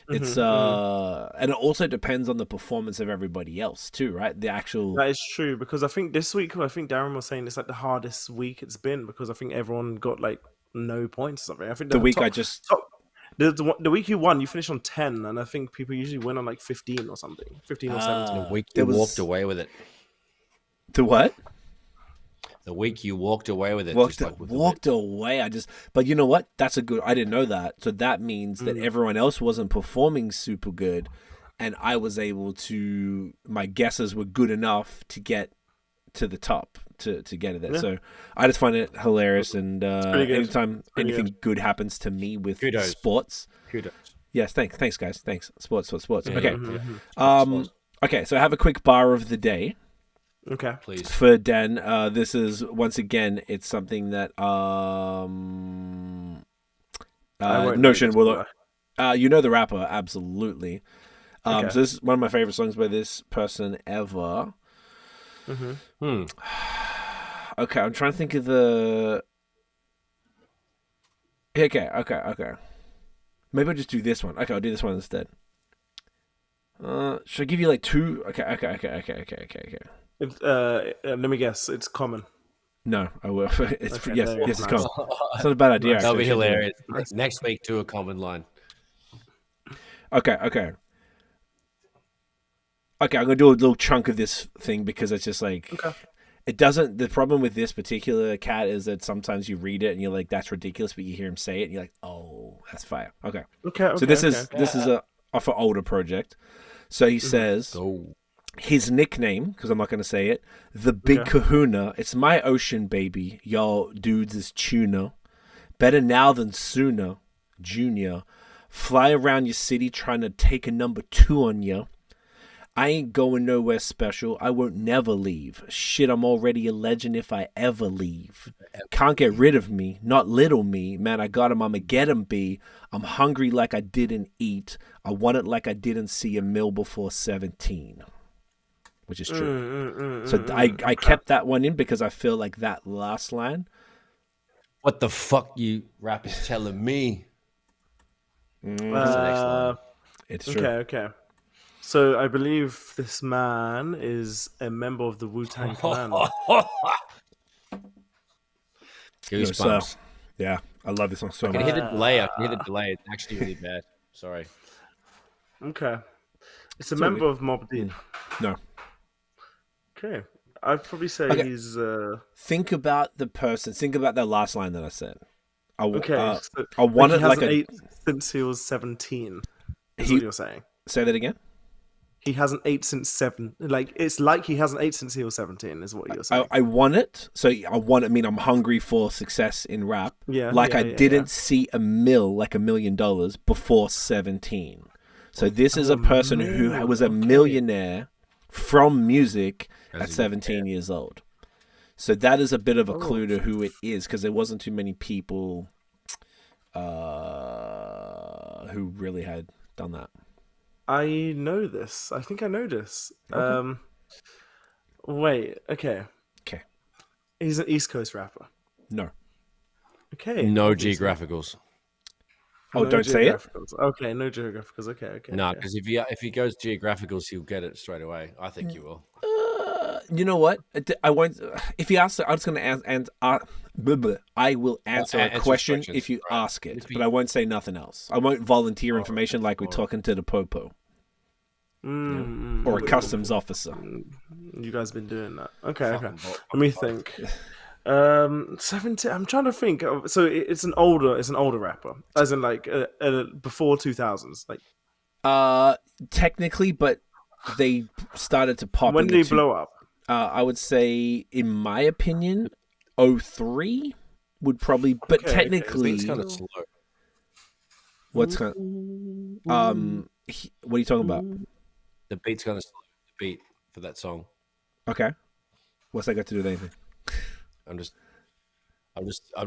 it's and it also depends on the performance of everybody else too, right? That is true, because I think this week, Darren was saying it's like the hardest week it's been because I think everyone got like no points or something. I think the week the week you won, you finished on 10, and I think people usually win on like 15 or something, 15 or 17. The week you walked away with it. The what? The week you walked away with it. Walked away. But you know what? I didn't know that. So that means that everyone else wasn't performing super good, and I was able to. My guesses were good enough to get to the top to get it there. Yeah. So I just find it hilarious, and anytime anything good happens to me with sports, kudos. Yes, thanks guys, thanks. Sports. Okay, okay. So I have a quick bar of the day. Okay, please. For Dan, this is once again, it's something that Notion will. You know the rapper, absolutely. So this is one of my favorite songs by this person ever. Okay, I'm trying to think of the. Okay. Maybe I'll just do this one. Okay, I'll do this one instead. Should I give you like 2? Okay. Let me guess. It's common. No, I will. Yes, it's common. It's not a bad idea. That'll be hilarious. Next week, do a common line. Okay. I'm gonna do a little chunk of this thing because it's just like it doesn't. The problem with this particular cat is that sometimes you read it and you're like, "That's ridiculous," but you hear him say it and you're like, "Oh, that's fire." Okay. So this is a off an older project. So he says his nickname, because I'm not gonna say it, the Big Kahuna. It's my ocean, baby. Y'all dudes is tuna. Better now than sooner, Junior. Fly around your city trying to take a number 2 on ya. I ain't going nowhere special. I won't never leave. Shit, I'm already a legend if I ever leave. Can't get rid of me. Not little me. Man, I got him. I'ma get him, B. I'm hungry like I didn't eat. I want it like I didn't see a meal before 17. Which is true. So I kept that one in because I feel like that last line. What the fuck you rappers telling me? That's the next line. It's true. Okay. So I believe this man is a member of the Wu-Tang Clan. Goosebumps. Yeah, I love this song so much. I can hear the delay. It's actually really bad. Sorry. Okay. It's a member of Mobb Deep. No. Okay. I'd probably say he's... Think about the person. Think about that last line that I said. I want it like 8 since he was 17. Is what you're saying. Say that again? He hasn't ate since 7. Like, it's like he hasn't ate since he was 17, is what you're saying. I want it. So I mean, I'm hungry for success in rap. Yeah. I didn't see a mill, like $1 million, before 17. So this is a person who was a millionaire from music at 17 years old. So that is a bit of a clue to who it is, because there wasn't too many people who really had done that. I know this. I think I know this. Okay. Wait. Okay. He's an East Coast rapper. No. Okay. No geographicals. Oh, don't say it. Okay, no geographicals. Okay. No, because if he goes geographicals, he'll get it straight away. I think you will. You know what? I won't. If you ask, I'm just going to I will answer a question if you ask it, but I won't say nothing else. I won't volunteer information like we're talking to the popo or a customs officer. You guys been doing that? Okay. Let me think. 17. I'm trying to think. So it's an older rapper, as in like before 2000s, like. Technically, but they started to pop. When did he blow up? I would say, in my opinion, 03 would probably, but technically, it's kind of slow. What's kind of, what are you talking about? The beat's kind of slow. The beat for that song. Okay, what's that got to do with anything? I'm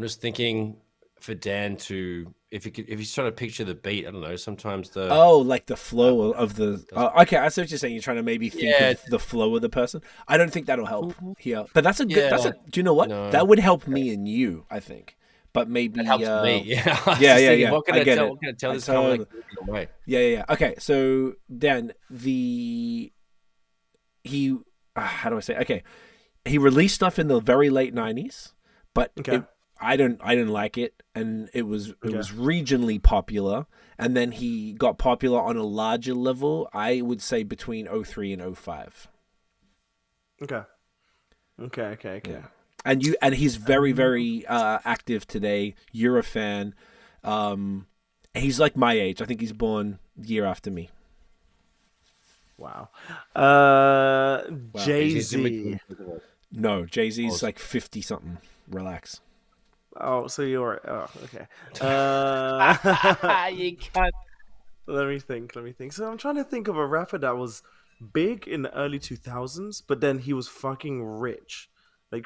just thinking for Dan to if he's trying to picture the beat, I don't know. Sometimes the like the flow of the. Okay, I see what you're saying. You're trying to maybe think of the flow of the person. I don't think that'll help here, but that's a good. Do you know what? No. That would help me and you, I think. But maybe it helps me. Yeah, yeah. What can I tell? What can I tell this guy? Away? Yeah. Okay, so then how do I say? Okay, he released stuff in the very late 90s, but I didn't like it, and it was regionally popular, and then he got popular on a larger level. I would say between 03 and 05. Okay. Yeah. And he's very, very active today. You're a fan. He's like my age. I think he's born year after me. Wow. Jay-Z. No, Jay-Z's like 50 something. Relax. Oh, so you're okay. You can't. Let me think. So I'm trying to think of a rapper that was big in the early 2000s, but then he was fucking rich.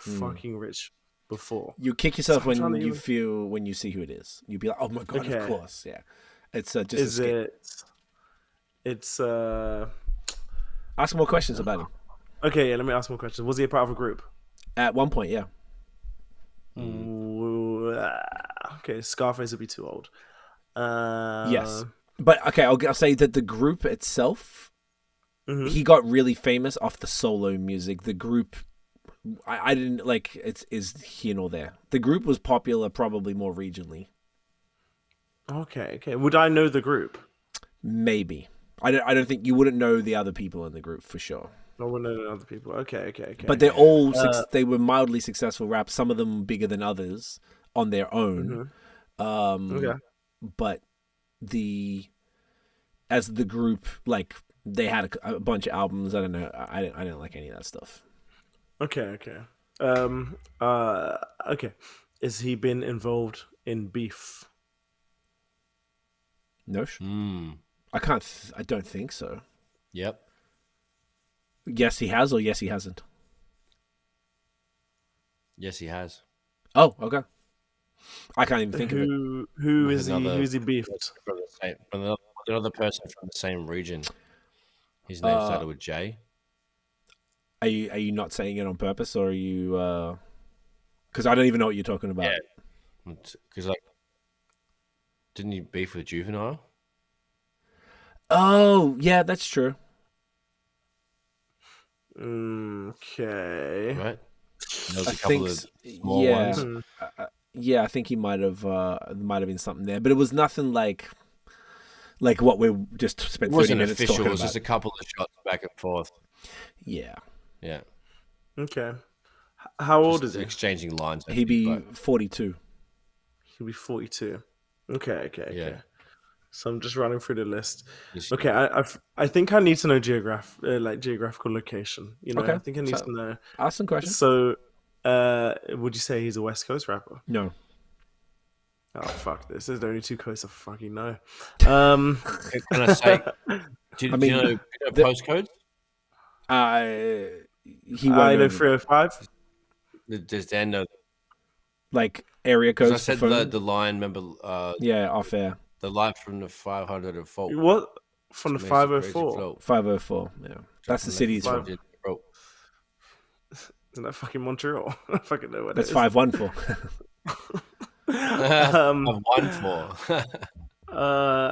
Fucking rich before. You kick yourself when you see who it is. You'd be like, oh my god, of course, yeah. It's just. Ask more questions about him. Okay, yeah. Let me ask more questions. Was he a part of a group? At one point, yeah. Okay, Scarface would be too old. Yes, but okay, I'll say that the group itself, he got really famous off the solo music. The group. I didn't like is here nor there. The group was popular probably more regionally. Okay. Would I know the group? Maybe. I don't think you wouldn't know the other people in the group for sure. I wouldn't know the other people. Okay. But they're all they were mildly successful raps. Some of them bigger than others on their own. But as the group, like they had a bunch of albums. I don't know. I didn't like any of that stuff. Okay. Okay. Has he been involved in beef? No. I don't think so. Yep. Yes, he has, or yes, he hasn't. Yes, he has. Oh, okay. I can't even think of it. Who is he beefed? Another person from the same region. His name started with J. Are you not saying it on purpose, or are you? Because I don't even know what you're talking about. Yeah. Because didn't he beef with Juvenile? Oh, yeah, that's true. Okay. Right. There was a couple of small ones. Yeah, I think he might have been something there, but it was nothing like what we just spent 30 minutes official, talking about. It was just a couple of shots back and forth. Yeah. Okay. How old is he? Exchanging lines. He'd be 42. He'll be 42. Okay. Yeah. So I'm just running through the list. Yes. Okay, I think I need to know geographical location. Okay. I think I need to know. Ask some questions. So, would you say he's a West Coast rapper? No. Oh fuck this! There's only two coasts I fucking know. Can I say? Do you know postcodes? He won't I know 305. Does Dan know? Like area codes. I said the line. Remember? Off air. The line from the 504. What? From the 504? 504, yeah. That's the city's from. Isn't that fucking Montreal? I fucking know what that's it is. 514. 514.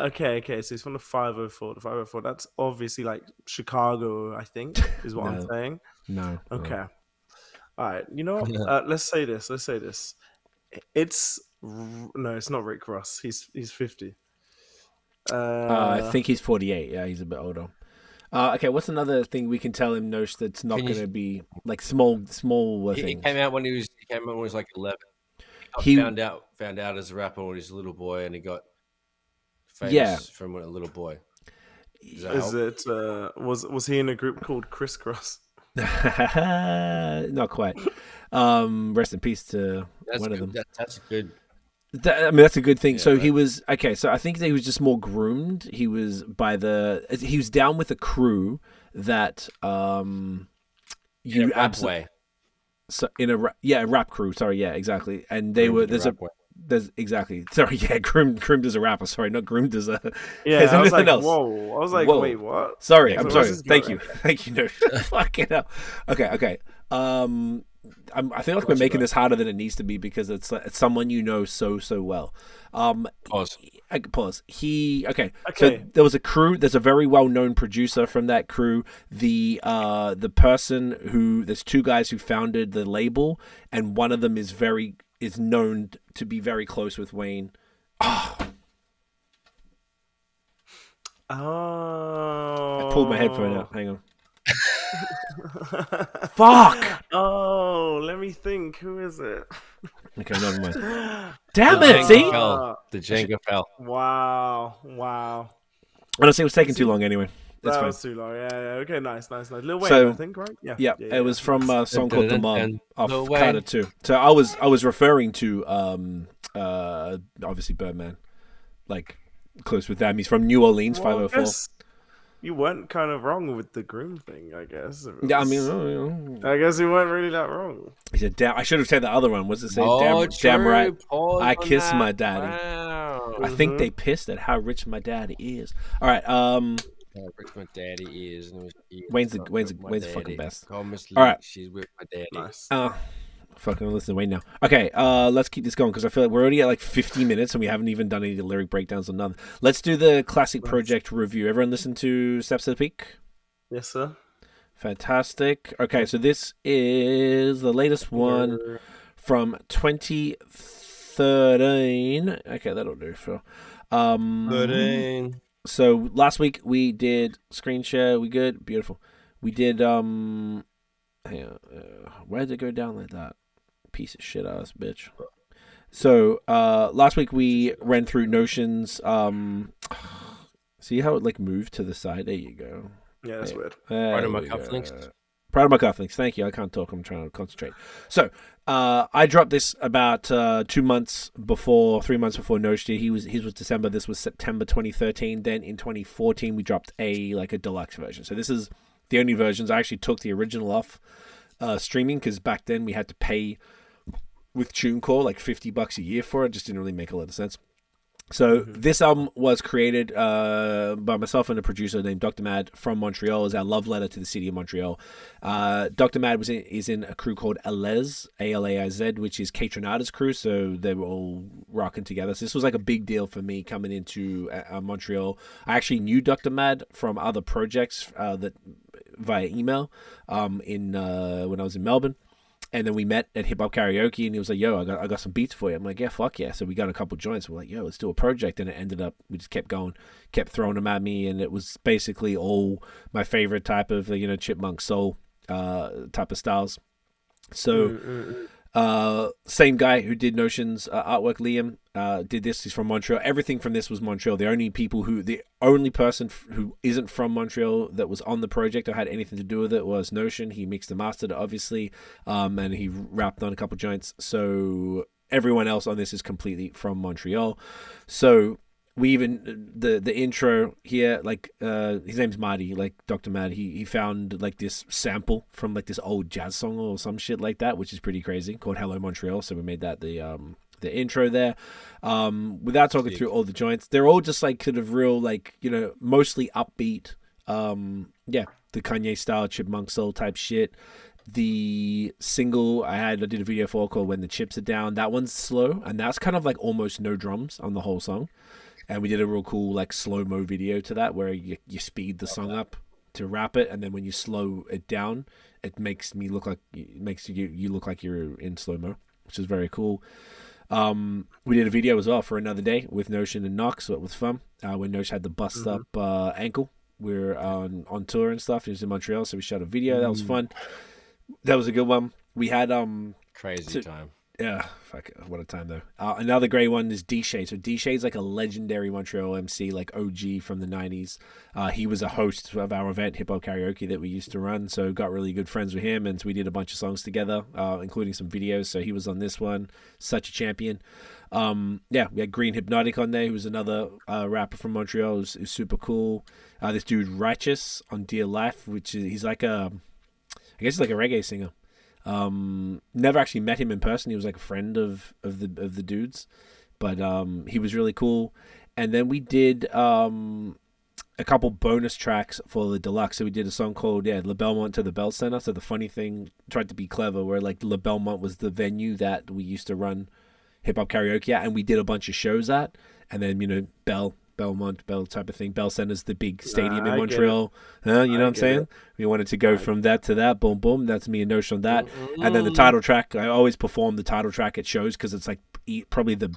Okay. So it's from the 504. The 504. That's obviously like Chicago, I think, is what I'm saying. No. Okay. All right. You know what? Let's say this. It's not Rick Ross. He's 50. I think he's 48. Yeah, he's a bit older. Okay, what's another thing we can tell him, Nosh, that's not going to be like small things? He came out when he was like 11. He found out as a rapper when he was a little boy, and he got famous from a little boy. Was he in a group called Crisscross? Not quite. Rest in peace to one of them. That's good. That's a good thing. Yeah, so he was okay. So I think that he was just more groomed. He was down with a crew that rap way. So in a rap crew. Sorry, yeah, exactly. And there's There's exactly. Sorry, yeah, groomed as a rapper. Sorry, not groomed as a. Yeah, as I was anything like, else. whoa. I was like, Whoa. wait, what? Sorry, Yeah, I'm so sorry. Thank you. Thank you. No, fucking hell. Okay. I feel like we're making this harder than it needs to be because it's someone you know so well. Pause. Pause. So there was a crew. There's a very well known producer from that crew. The person who there's two guys who founded the label, and one of them is known to be very close with Wayne. Oh. I pulled my headphone out. Hang on. Fuck! Oh, let me think. Who is it? Okay, never mind. Damn it! See, the Jenga fell. Wow. Honestly, it was taking too long anyway. That was too long. Yeah. Okay, nice. Lil Wayne, I think, right? Yeah. It was from a song called "The Mom" off Carter 2. So I was referring to obviously Birdman, like close with them. He's from New Orleans, 504. You weren't kind of wrong with the groom thing, I guess. Yeah, I mean, I guess you weren't really that wrong. He said, "Damn." I should have said the other one. What's it say? Damn right. I kiss my daddy. Wow. I think they pissed at how rich my daddy is. All right. How rich my daddy is. Wayne's the fucking best. All right. She's with my daddy. Nice. Fucking listen to Wayne now. Okay, let's keep this going because I feel like we're already at like 50 minutes and we haven't even done any of the lyric breakdowns or nothing. Let's do the classic project review. Everyone listen to Steps to the Peak? Yes, sir. Fantastic. Okay, so this is the latest one from 2013. Okay, that'll do, Phil. 13. So last week we did screen share. We good? Beautiful. We did, hang on, why did it go down like that? Piece of shit ass bitch. So last week we ran through Notion's see how it like moved to the side? There you go. Yeah, that's weird. Part of my cufflinks. Proud of my cufflinks. Thank you. I can't talk. I'm trying to concentrate. So I dropped this about 3 months before Notion. His was December. This was September 2013. Then in 2014 we dropped a deluxe version. So this is the only versions. I actually took the original off streaming because back then we had to pay with TuneCore like $50 a year for it. Just didn't really make a lot of sense. So this album was created by myself and a producer named Dr. Mad from Montreal. As our love letter to the city of Montreal. Dr. Mad is in a crew called Alaiz, A-L-A-I-Z, which is Kaytranada's crew. So they were all rocking together. So this was like a big deal for me coming into Montreal. I actually knew Dr. Mad from other projects that via email when I was in Melbourne. And then we met at Hip Hop Karaoke, and he was like, "Yo, I got some beats for you." I'm like, "Yeah, fuck yeah!" So we got a couple joints. We're like, "Yo, let's do a project." And it ended up, we just kept going, kept throwing them at me, and it was basically all my favorite type of chipmunk soul type of styles. So same guy who did Notion's artwork, Liam, did this. He's from Montreal. Everything from this was Montreal. The only person who isn't from Montreal that was on the project or had anything to do with it was Notion. He mixed and mastered it, obviously, and he rapped on a couple joints. So everyone else on this is completely from Montreal. So we even the intro here, like his name's Marty, like Dr. Mad. He found like this sample from like this old jazz song or some shit like that, which is pretty crazy, called Hello Montreal. So we made that the intro there. Without talking through all the joints, they're all just like kind of real, like, mostly upbeat. The Kanye style chipmunk soul type shit. The single I did a video for called When the Chips Are Down. That one's slow, and that's kind of like almost no drums on the whole song. And we did a real cool like slow-mo video to that where you speed the song up to rap it, and then when you slow it down, it makes you look like you're in slow-mo, which is very cool. We did a video as well for Another Day with Notion and Knox, so it was fun. When Notion had the bust up ankle. We were on tour and stuff. He was in Montreal, so we shot a video. That was fun. That was a good one. We had crazy time. Yeah, fuck, what a time though. Another great one is D-Shade. So D-Shade's like a legendary Montreal MC, like OG from the 90s. He was a host of our event, Hip Hop Karaoke, that we used to run. So got really good friends with him, and so we did a bunch of songs together, including some videos. So he was on this one. Such a champion. We had Green Hypnotic on there, who was another rapper from Montreal. Who's super cool. This dude Righteous on Dear Life, which is he's like I guess he's like a reggae singer. Never actually met him in person. He was like a friend of the dudes, but he was really cool. And then we did a couple bonus tracks for the deluxe. So we did a song called La Belmont to the Bell Center. So the funny thing, tried to be clever, where like La Belmont was the venue that we used to run hip hop karaoke at, and we did a bunch of shows at. And then Belmont type of thing. Bell Center's the big stadium in Montreal. You know what I'm saying? We wanted to go from that to that. Boom, boom. That's me and Notion on that. And then the title track. I always perform the title track at shows because it's like probably the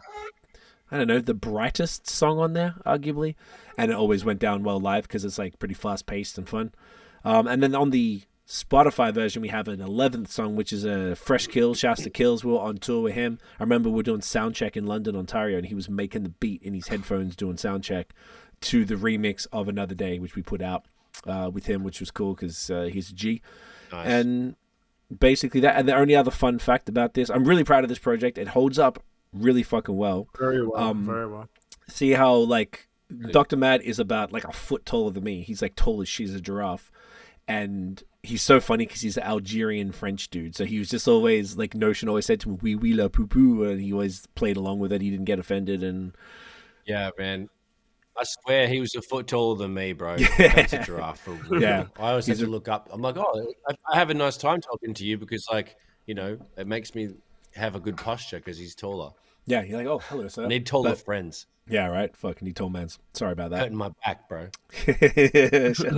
brightest song on there, arguably. And it always went down well live because it's like pretty fast paced and fun. And then on the Spotify version, we have an 11th song, which is a Fresh Kills. Shouts to Kills. We were on tour with him. I remember we were doing soundcheck in London, Ontario, and he was making the beat in his headphones doing soundcheck to the remix of Another Day, which we put out with him, which was cool because he's a G. Nice. And basically that. And the only other fun fact about this, I'm really proud of this project. It holds up really fucking well. Very well. Very well. See how like Dr. Mad is about like a foot taller than me. He's like tall as she's a giraffe. And he's so funny because he's an Algerian French dude. So he was just always like Notion always said to him, "Oui, oui, la poo poo," and he always played along with it. He didn't get offended. And yeah, man, I swear he was a foot taller than me, bro. That's a giraffe. Yeah, I always have to look up. I'm like, oh, I have a nice time talking to you because, like, you know, it makes me have a good posture because he's taller. Yeah, you're like, oh, hello, sir. I need taller friends. Yeah, right. Fucking need tall mans. Sorry about that. Hurting my back, bro. Shut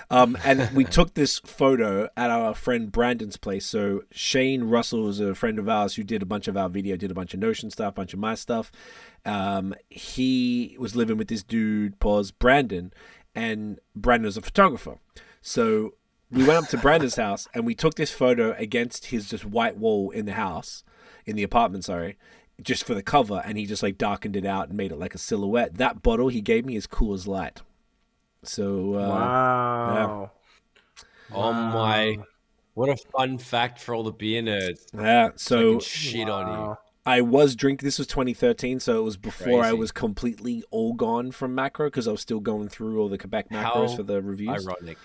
up, and we took this photo at our friend Brandon's place. So Shane Russell is a friend of ours who did a bunch of our video, did a bunch of Notion stuff, a bunch of my stuff. He was living with this dude, Brandon, and Brandon was a photographer. So we went up to Brandon's house and we took this photo against his just white wall in the apartment, sorry. Just for the cover, and he just like darkened it out and made it like a silhouette. That bottle he gave me is cool as light. So wow. Yeah. Oh my, what a fun fact for all the beer nerds. Yeah, so shit on you. I was drinking, this was 2013, so it was before I was completely all gone from macro because I was still going through all the Quebec macros for the reviews. Ironic.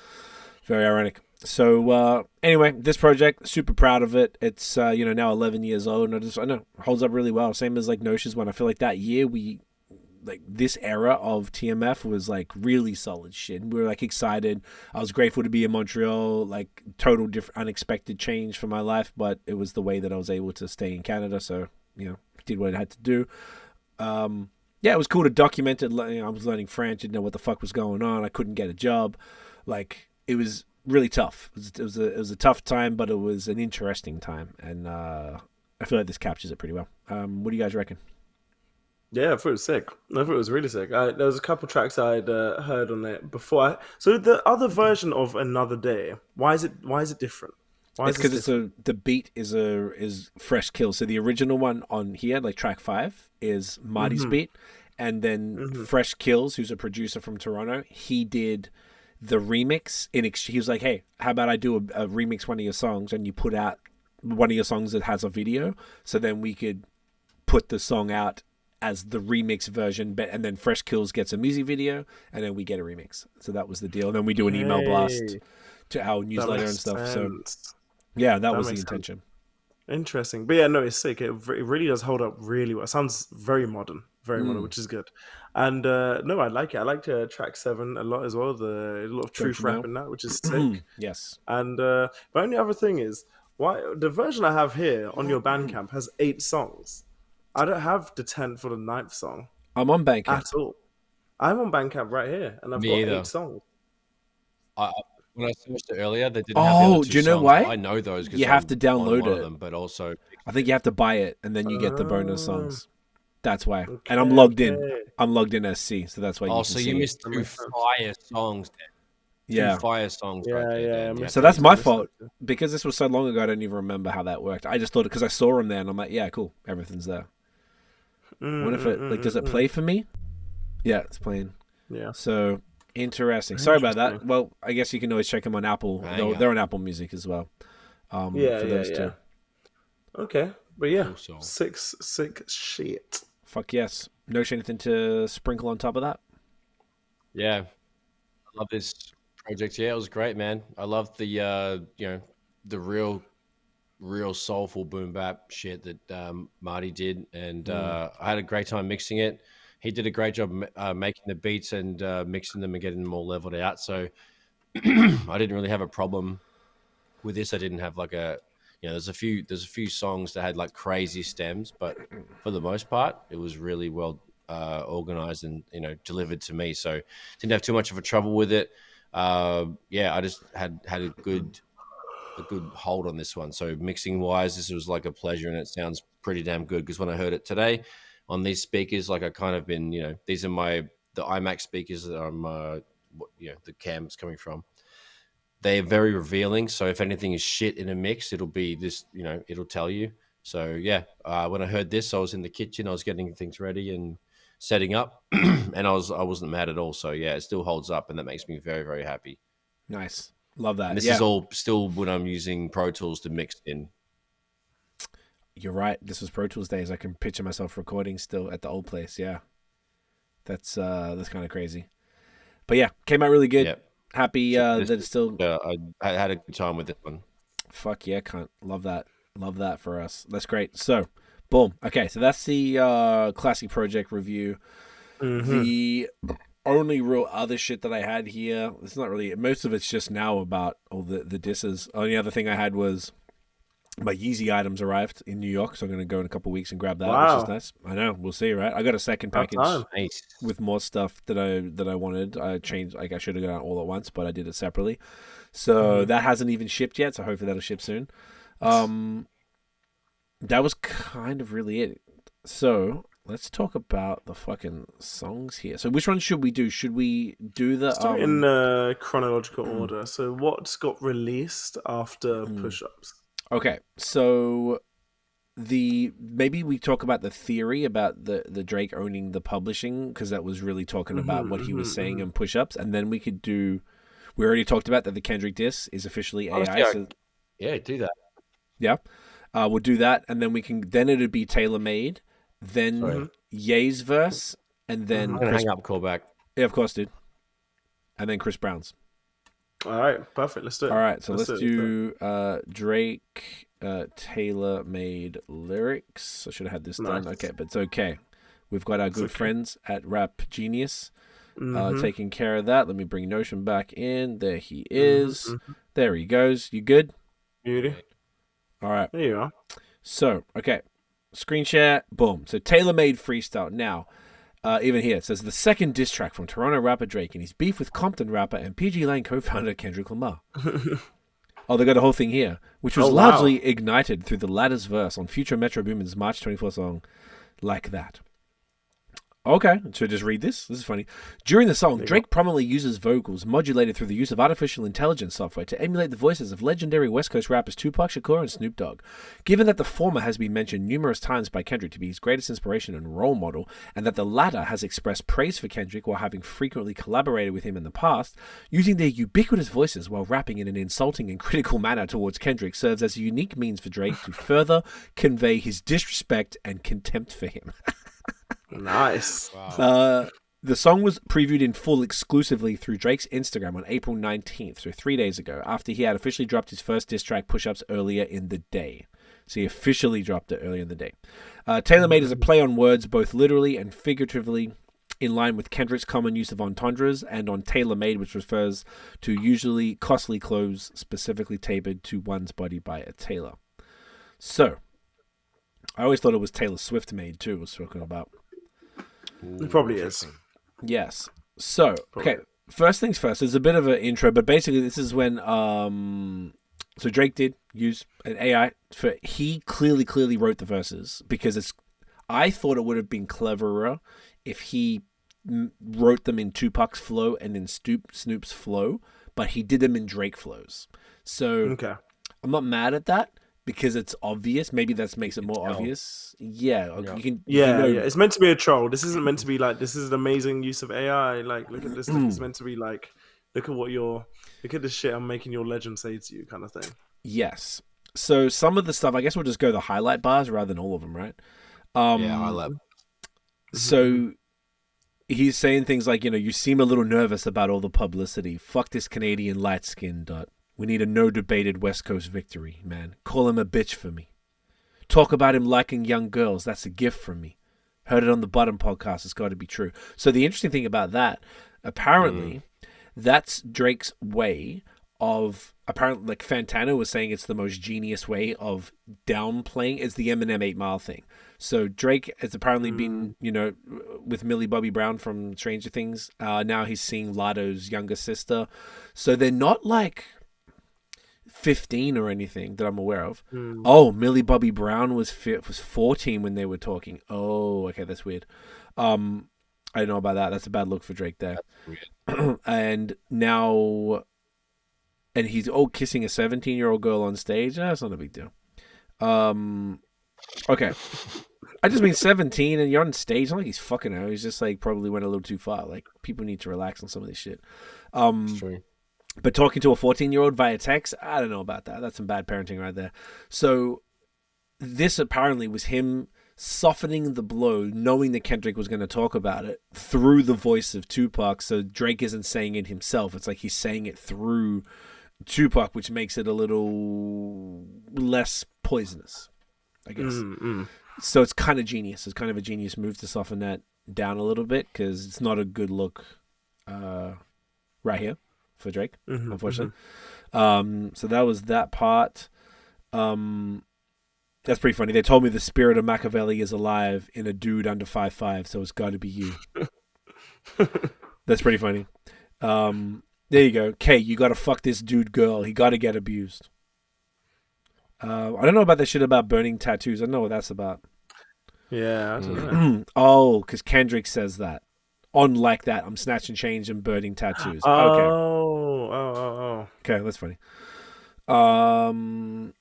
Very ironic. So anyway, this project, super proud of it. It's now 11 years old, and I know it holds up really well. Same as like Notion's one. I feel like that year this era of TMF was like really solid shit. We were like excited. I was grateful to be in Montreal. Like total different, unexpected change for my life, but it was the way that I was able to stay in Canada. So did what I had to do. It was cool to document it. I was learning French. Didn't know what the fuck was going on. I couldn't get a job. Like it was really tough. It was a tough time, but it was an interesting time, and I feel like this captures it pretty well. What do you guys reckon? Yeah, I thought it was sick. I thought it was really sick. There was a couple tracks I'd heard on it before. So the other version of Another Day, why is it different? It's because the beat is Fresh Kill. So the original one on here, like track 5, is Marty's beat, and then Fresh Kills, who's a producer from Toronto, he did the remix. He was like, hey, how about I do a remix one of your songs, and you put out one of your songs that has a video, so then we could put the song out as the remix version, and then Fresh Kills gets a music video, and then we get a remix. So that was the deal. And then we do an email blast to our newsletter and stuff. Sense. So yeah, that was the intention. Interesting. But yeah, no, it's sick. It really does hold up really well. It sounds very modern, which is good. And no, I like it. I liked track 7 a lot as well. A lot of truth rap in that, which is sick. Yes. And the only other thing is, why the version I have here on your Bandcamp has 8 songs. I don't have the 10th or the 9th song. I'm on Bandcamp at all. I'm on Bandcamp right here, and I've got 8 songs. When I searched it earlier, they didn't have the other 2 do you know songs, why? I know those because you have to download it. Them, but also, I think you have to buy it, and then you get the bonus songs. That's why. Okay, and I'm logged in. I'm logged in as C, so that's why. You missed 2 fire songs. Then. 2 fire songs. Yeah. So that's my fault because this was so long ago. I don't even remember how that worked. I just thought it because I saw them there, and I'm like, yeah, cool, everything's there. What if it does it play for me? Yeah, it's playing. Yeah. So interesting. Sorry about that. Well, I guess you can always check them on Apple. They're on Apple Music as well. For those two. Okay, but yeah, cool. sick shit. Fuck yes. No anything to sprinkle on top of that? Yeah, I love this project. Yeah, it was great, man. I love the the real real soulful boom bap shit that Marty did, and I had a great time mixing it. He did a great job making the beats and mixing them and getting them all leveled out. So I didn't really have a problem with this. I didn't have like there's a few songs that had like crazy stems, but for the most part, it was really well organized and delivered to me. So didn't have too much of a trouble with it. I just had a good hold on this one. So mixing wise, this was like a pleasure, and it sounds pretty damn good. Because when I heard it today on these speakers, like I kind of been, these are the ICYMI speakers that I'm, the cam's coming from. They're very revealing. So if anything is shit in a mix, it'll be this, it'll tell you. So when I heard this, I was in the kitchen, I was getting things ready and setting up, and I wasn't mad at all. So it still holds up, and that makes me very, very happy. Nice. Love that. And this is all still when I'm using Pro Tools to mix in. You're right. This was Pro Tools days. I can picture myself recording still at the old place. Yeah. That's kind of crazy. But came out really good. Yeah. Happy that it's still... I had a good time with this one. Fuck yeah, cunt. Love that. Love that for us. That's great. So, boom. Okay, so that's the Classic Project review. Mm-hmm. The only real other shit that I had here, it's not really... Most of it's just now about all the disses. Only other thing I had was my Yeezy items arrived in New York, so I'm going to go in a couple of weeks and grab that, which is nice. I know. We'll see, right? I got a second package with more stuff that I wanted. I changed... Like, I should have gone all at once, but I did it separately. So that hasn't even shipped yet, so hopefully that'll ship soon. That was kind of really it. So let's talk about the fucking songs here. So which one should we do? Should we do the... Start in chronological order. So what's got released after Push-Ups? Okay, so maybe we talk about the theory about the Drake owning the publishing, because that was really talking about what he was saying in Push-Ups, and then we could do... We already talked about that the Kendrick diss is officially AI. Do that. Yeah. We'll do that, and then it'd be tailor-made, then Ye's verse, and then... I'm going to hang up, call back. Yeah, of course, dude. And then Chris Brown's. All right, perfect. Let's do it. All right, so let's do Drake tailor-made lyrics. I should have had this done. Okay, but it's okay. We've got our good friends at Rap Genius taking care of that. Let me bring Notion back in. There he is. There he goes. You good? Beauty. All right. There you are. So, okay. Screen share. Boom. So, tailor-made freestyle. Now, even here, it says the second diss track from Toronto rapper Drake and his beef with Compton rapper and PG Lane co-founder Kendrick Lamar. They got a whole thing here, which was largely ignited through the latter's verse on future Metro Boomin's March 24 song, Like That. Okay, so just read this. This is funny. During the song, Drake prominently uses vocals modulated through the use of artificial intelligence software to emulate the voices of legendary West Coast rappers Tupac Shakur and Snoop Dogg. Given that the former has been mentioned numerous times by Kendrick to be his greatest inspiration and role model, and that the latter has expressed praise for Kendrick while having frequently collaborated with him in the past, using their ubiquitous voices while rapping in an insulting and critical manner towards Kendrick serves as a unique means for Drake to further convey his disrespect and contempt for him. Nice. Wow. The song was previewed in full exclusively through Drake's Instagram on April 19th, so 3 days ago, after he had officially dropped his first diss track, Push-Ups, earlier in the day. So he officially dropped it earlier in the day. Tailor-made is a play on words, both literally and figuratively, in line with Kendrick's common use of entendres, and on tailor-made, which refers to usually costly clothes specifically tailored to one's body by a tailor. So, I always thought it was Taylor Swift made too, was talking about. It probably is. Yes. So, okay. First things first. There's a bit of an intro, but basically this is when so Drake did use an AI he clearly wrote the verses, because I thought it would have been cleverer if he wrote them in Tupac's flow and in Snoop's flow, but he did them in Drake flows. So I'm not mad at that, because it's obvious. Maybe that makes it more obvious. Yeah. You can, It's meant to be a troll. This isn't meant to be like, this is an amazing use of AI. Like, look at this. It's meant to be like, look at the shit I'm making your legend say to you kind of thing. Yes. So some of the stuff, I guess we'll just go the highlight bars rather than all of them, right? Highlight. So he's saying things like, you seem a little nervous about all the publicity. Fuck this Canadian light skin, ... We need a no-debated West Coast victory, man. Call him a bitch for me. Talk about him liking young girls. That's a gift from me. Heard it on the Button podcast. It's got to be true. So the interesting thing about that, apparently, that's Drake's way of, apparently, like Fantano was saying, it's the most genius way of downplaying. It's the Eminem 8 Mile thing. So Drake has apparently been, you know, with Millie Bobby Brown from Stranger Things. Now he's seeing Lato's younger sister. So they're not like 15 or anything that I'm aware of. Oh, Millie Bobby Brown was 14 when they were talking. Oh, okay, that's weird. I don't know about that. That's a bad look for Drake there. And now, and he's kissing a 17-year-old girl on stage. That's not a big deal. Okay. I just mean 17 and you're on stage. It's not like he's fucking her. He's just like probably went a little too far. Like people need to relax on some of this shit. True. But talking to a 14-year-old via text, I don't know about that. That's some bad parenting right there. So this apparently was him softening the blow, knowing that Kendrick was going to talk about it through the voice of Tupac. So Drake isn't saying it himself. It's like he's saying it through Tupac, which makes it a little less poisonous, I guess. So it's kind of genius. It's kind of a genius move to soften that down a little bit because it's not a good look right here for Drake, unfortunately. So that was that part. That's pretty funny. They told me the spirit of Machiavelli is alive in a dude under 5'5", so it's got to be you. That's pretty funny. There you go. Kay, you got to fuck this dude girl. He got to get abused. I don't know about that shit about burning tattoos. I don't know what that's about. Yeah, I don't know. Oh, because Kendrick says that. On like that, I'm snatching change and burning tattoos. Oh. Okay, that's funny. You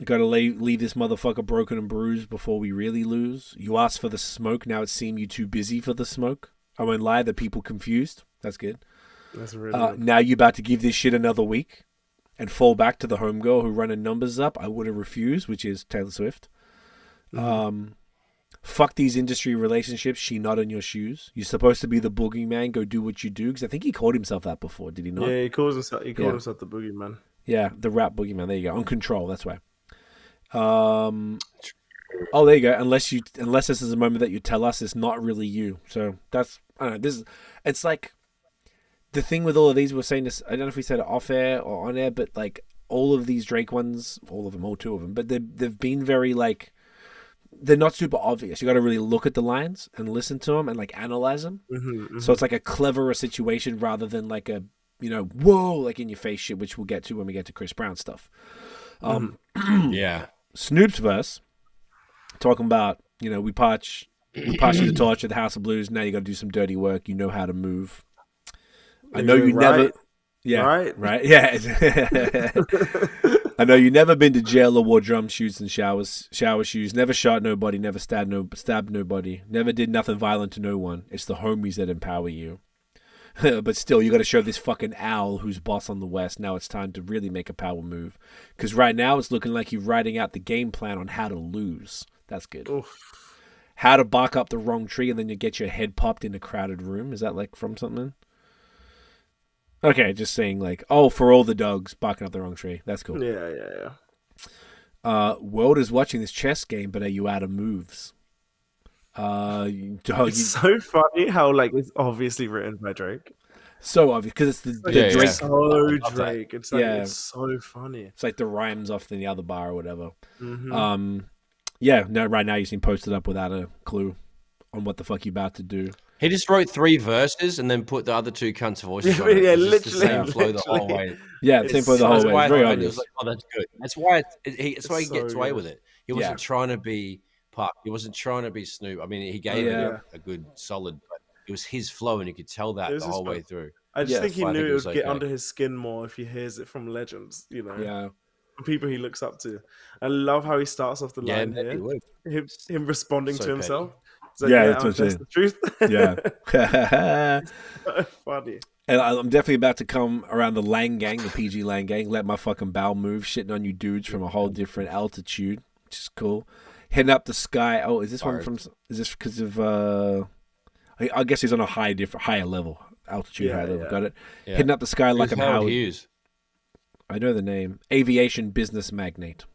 gotta leave this motherfucker broken and bruised before we really lose. You asked for the smoke, now it seemed you too busy for the smoke. I won't lie, the people confused. That's good. That's really now you about to give this shit another week and fall back to the homegirl who running numbers up. I would have refused, which is Taylor Swift. Fuck these industry relationships. She not in your shoes. You're supposed to be the boogeyman. Go do what you do. Because I think he called himself that before. Did he not? Yeah, he called himself the boogeyman. Yeah, the rap boogeyman. There you go. On Control. That's why. Oh, there you go. Unless this is a moment that you tell us it's not really you. So that's, I don't know. It's like the thing with all of these. We're saying this. I don't know if we said it off air or on air, but like all of these Drake ones, all of them, all two of them, but they've been very like, they're not super obvious. You got to really look at the lines and listen to them and like analyze them. So it's like a cleverer situation rather than like a, you know, whoa, like in your face shit, which we'll get to when we get to Chris Brown stuff. Yeah. Snoop's verse, talking about, you know, we pass you the torch at the House of Blues. Now you got to do some dirty work. You know how to move. I know you never. Yeah. Right. Yeah. I know you never been to jail or wore drum shoes and shower shoes. Never shot nobody. Never stabbed nobody. Never did nothing violent to no one. It's the homies that empower you. But still, you got to show this fucking owl who's boss on the West. Now it's time to really make a power move. Because right now it's looking like you're writing out the game plan on how to lose. That's good. Oof. How to bark up the wrong tree and then you get your head popped in a crowded room. Is that like from something? Okay, just saying like, oh, for all the dogs barking up the wrong tree. That's cool. Yeah. World is watching this chess game, but are you out of moves? It's so funny how like it's obviously written by Drake. So obvious because it's the Drake. So Drake. It's like it's so funny. It's like the rhymes off the other bar or whatever. No, right now you seem posted up without a clue on what the fuck you about to do. He just wrote 3 verses and then put the other 2 cunts' voices on it. Yeah, literally. The same flow the whole way. Yeah, the same flow the whole way. Very obvious. Like, oh, that's good. That's why he gets away with it. He wasn't trying to be Pac. He wasn't trying to be Snoop. I mean, he gave it a good solid, but it was his flow and you could tell that the whole way through. I just think he knew it would get under his skin more if he hears it from legends, you know? Yeah. People he looks up to. I love how he starts off the line here. Him responding to himself. Like, that's the truth. Yeah. So funny. And I'm definitely about to come around the Lang Gang, the PG Lang Gang, let my fucking bowel move, shitting on you dudes from a whole different altitude, which is cool. Hitting up the sky. Oh, is this one from? Is this because of? I guess he's on a higher level altitude. Higher level. Got it. Yeah. Hitting up the sky like I'm Howard Hughes. I know the name. Aviation business magnate.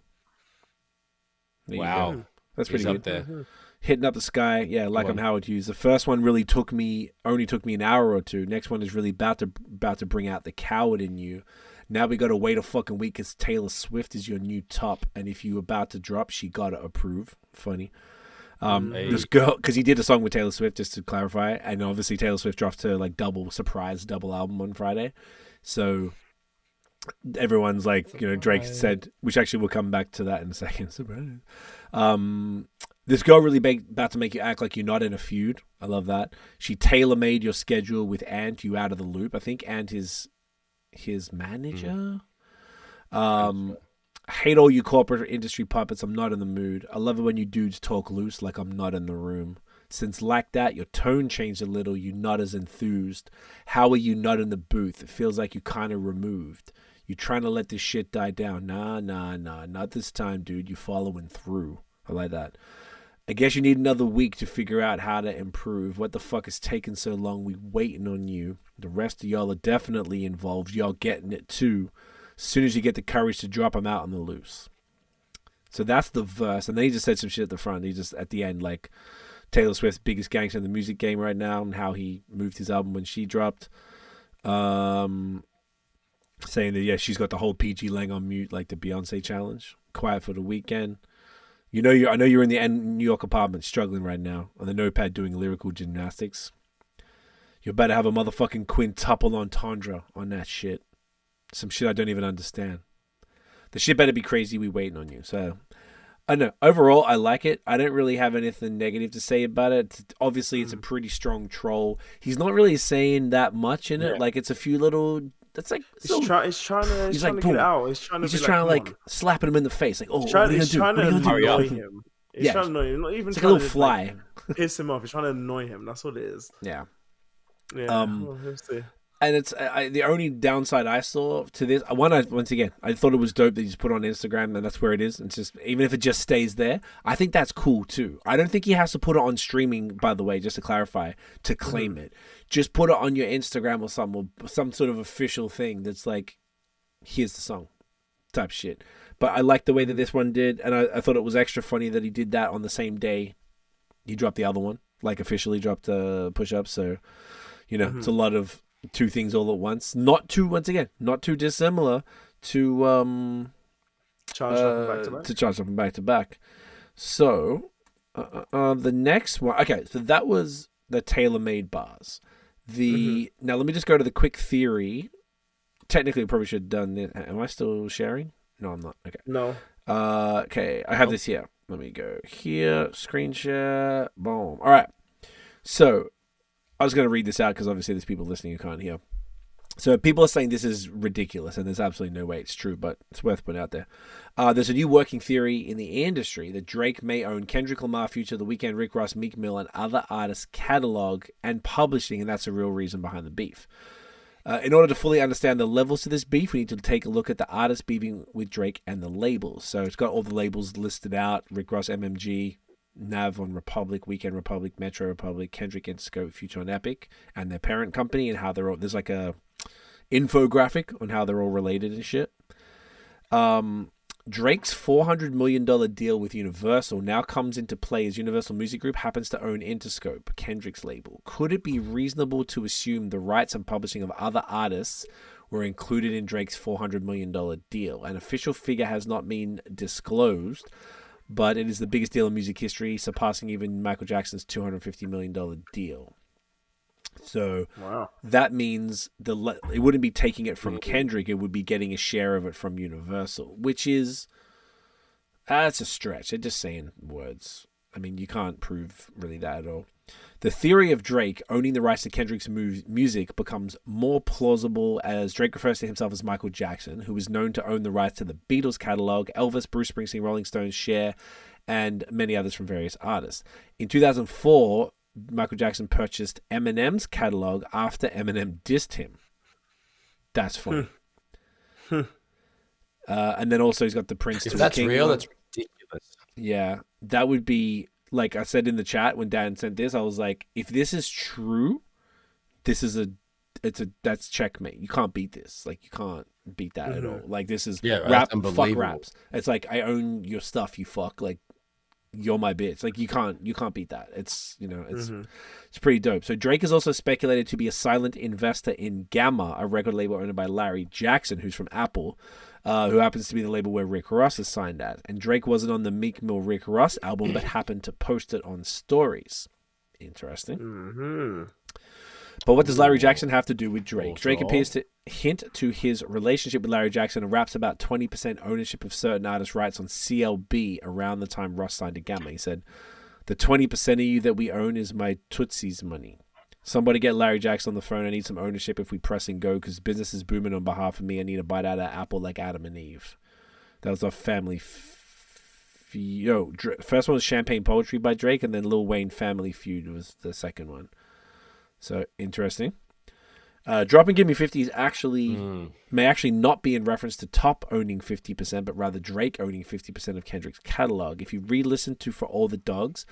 There you Wow. go. That's pretty He's good. up there. Hitting up the sky. Yeah, like I'm Howard Hughes. The first one really only took me an hour or two. Next one is really about to bring out the coward in you. Now we got to wait a fucking week because Taylor Swift is your new top. And if you about to drop, she got to approve. Funny. This girl, because he did a song with Taylor Swift, just to clarify. And obviously Taylor Swift dropped her like double album on Friday. So everyone's like, Drake said, which actually we'll come back to that in a second. Surprise. This girl really about to make you act like you're not in a feud. I love that. She tailor-made your schedule with Ant, you out of the loop. I think Ant is his manager. Hate all you corporate industry puppets. I'm not in the mood. I love it when you dudes talk loose like I'm not in the room. Since like that, your tone changed a little. You not as enthused. How are you not in the booth? It feels like you kind of removed. You trying to let this shit die down. Nah, not this time, dude. You following through. I like that. I guess you need another week to figure out how to improve. What the fuck is taking so long? We waiting on you. The rest of y'all are definitely involved. Y'all getting it too. As soon as you get the courage to drop them out on the loose. So that's the verse. And then he just said some shit at the front. He just, at the end, like, Taylor Swift's biggest gangster in the music game right now and how he moved his album when she dropped. Saying that, yeah, she's got the whole PG Lang on mute, like the Beyonce challenge. Quiet for the weekend. I know you're in the New York apartment struggling right now on the notepad doing lyrical gymnastics. You're about to have a motherfucking quintuple entendre on that shit. Some shit I don't even understand. The shit better be crazy. We waiting on you. So, I don't know. Overall, I like it. I don't really have anything negative to say about it. Obviously, it's a pretty strong troll. He's not really saying that much in it. Like, it's a few little... That's like... He's trying to get it out. He's just trying to, like, slap him in the face. Like, oh, he's trying to annoy him. He's trying to annoy him. Not even it's like trying a little fly. Like, piss him off. He's trying to annoy him. That's what it is. Yeah. Yeah. We'll see. And it's the only downside I saw to this. Once again, I thought it was dope that he just put it on Instagram, and that's where it is. It's just, even if it just stays there, I think that's cool too. I don't think he has to put it on streaming. By the way, just to clarify, to claim it, just put it on your Instagram or some sort of official thing that's like, here's the song, type shit. But I like the way that this one did, and I thought it was extra funny that he did that on the same day he dropped the other one, like officially dropped Push Up. So, it's a lot of two things all at once. Not too dissimilar to charge up and back to back. So the next one. Okay, so that was the tailor-made bars. Now let me just go to the quick theory. Technically, I probably should have done this. Am I still sharing? No, I'm not. Okay. No. Okay, I have this here. Let me go here. Screen share. Boom. All right. So I was going to read this out because obviously there's people listening who can't hear. So people are saying this is ridiculous, and there's absolutely no way it's true, but it's worth putting out there. There's a new working theory in the industry that Drake may own Kendrick Lamar, Future, The Weeknd, Rick Ross, Meek Mill, and other artists' catalog and publishing, and that's the real reason behind the beef. In order to fully understand the levels to this beef, we need to take a look at the artists beefing with Drake and the labels. So it's got all the labels listed out: Rick Ross, MMG, Nav on Republic, Weekend Republic, Metro Republic, Kendrick, Interscope, Future, and Epic, and their parent company, and how they're all, there's like a infographic on how they're all related and shit. Drake's $400 million deal with Universal now comes into play as Universal Music Group happens to own Interscope, Kendrick's label. Could it be reasonable to assume the rights and publishing of other artists were included in Drake's $400 million deal? An official figure has not been disclosed, but it is the biggest deal in music history, surpassing even Michael Jackson's $250 million deal. So that means it wouldn't be taking it from Kendrick, it would be getting a share of it from Universal, which is, that's a stretch. They're just saying words. I mean, you can't prove really that at all. The theory of Drake owning the rights to Kendrick's music becomes more plausible as Drake refers to himself as Michael Jackson, who is known to own the rights to the Beatles catalog, Elvis, Bruce Springsteen, Rolling Stones, Cher, and many others from various artists. In 2004, Michael Jackson purchased Eminem's catalog after Eminem dissed him. That's funny. And then also he's got the Prince if to that's King real, one. that's ridiculous. Yeah, that would be, like I said in the chat when Dan sent this, I was like, if this is true, this is that's checkmate. You can't beat this. Like, you can't beat that at all. Like, this is right, rap, fuck raps. It's like, I own your stuff, you fuck. Like, you're my bitch. Like, you can't beat that. It's, you know, it's pretty dope. So Drake is also speculated to be a silent investor in Gamma, a record label owned by Larry Jackson, who's from Apple, who happens to be the label where Rick Ross is signed at. And Drake wasn't on the Meek Mill Rick Ross album, but happened to post it on stories. Interesting. But what does Larry Jackson have to do with Drake? Drake appears to hint to his relationship with Larry Jackson and raps about 20% ownership of certain artists' rights on CLB around the time Ross signed to Gamma. He said, "The 20% of you that we own is my Tootsie's money. Somebody get Larry Jackson on the phone. I need some ownership if we press and go because business is booming on behalf of me. I need a bite out of Apple like Adam and Eve." That was a family first one was Champagne Poetry by Drake, and then Lil Wayne Family Feud was the second one. So, interesting. Drop and Give Me 50 is may actually not be in reference to Top owning 50%, but rather Drake owning 50% of Kendrick's catalog. If you re-listen to For All the Dogs,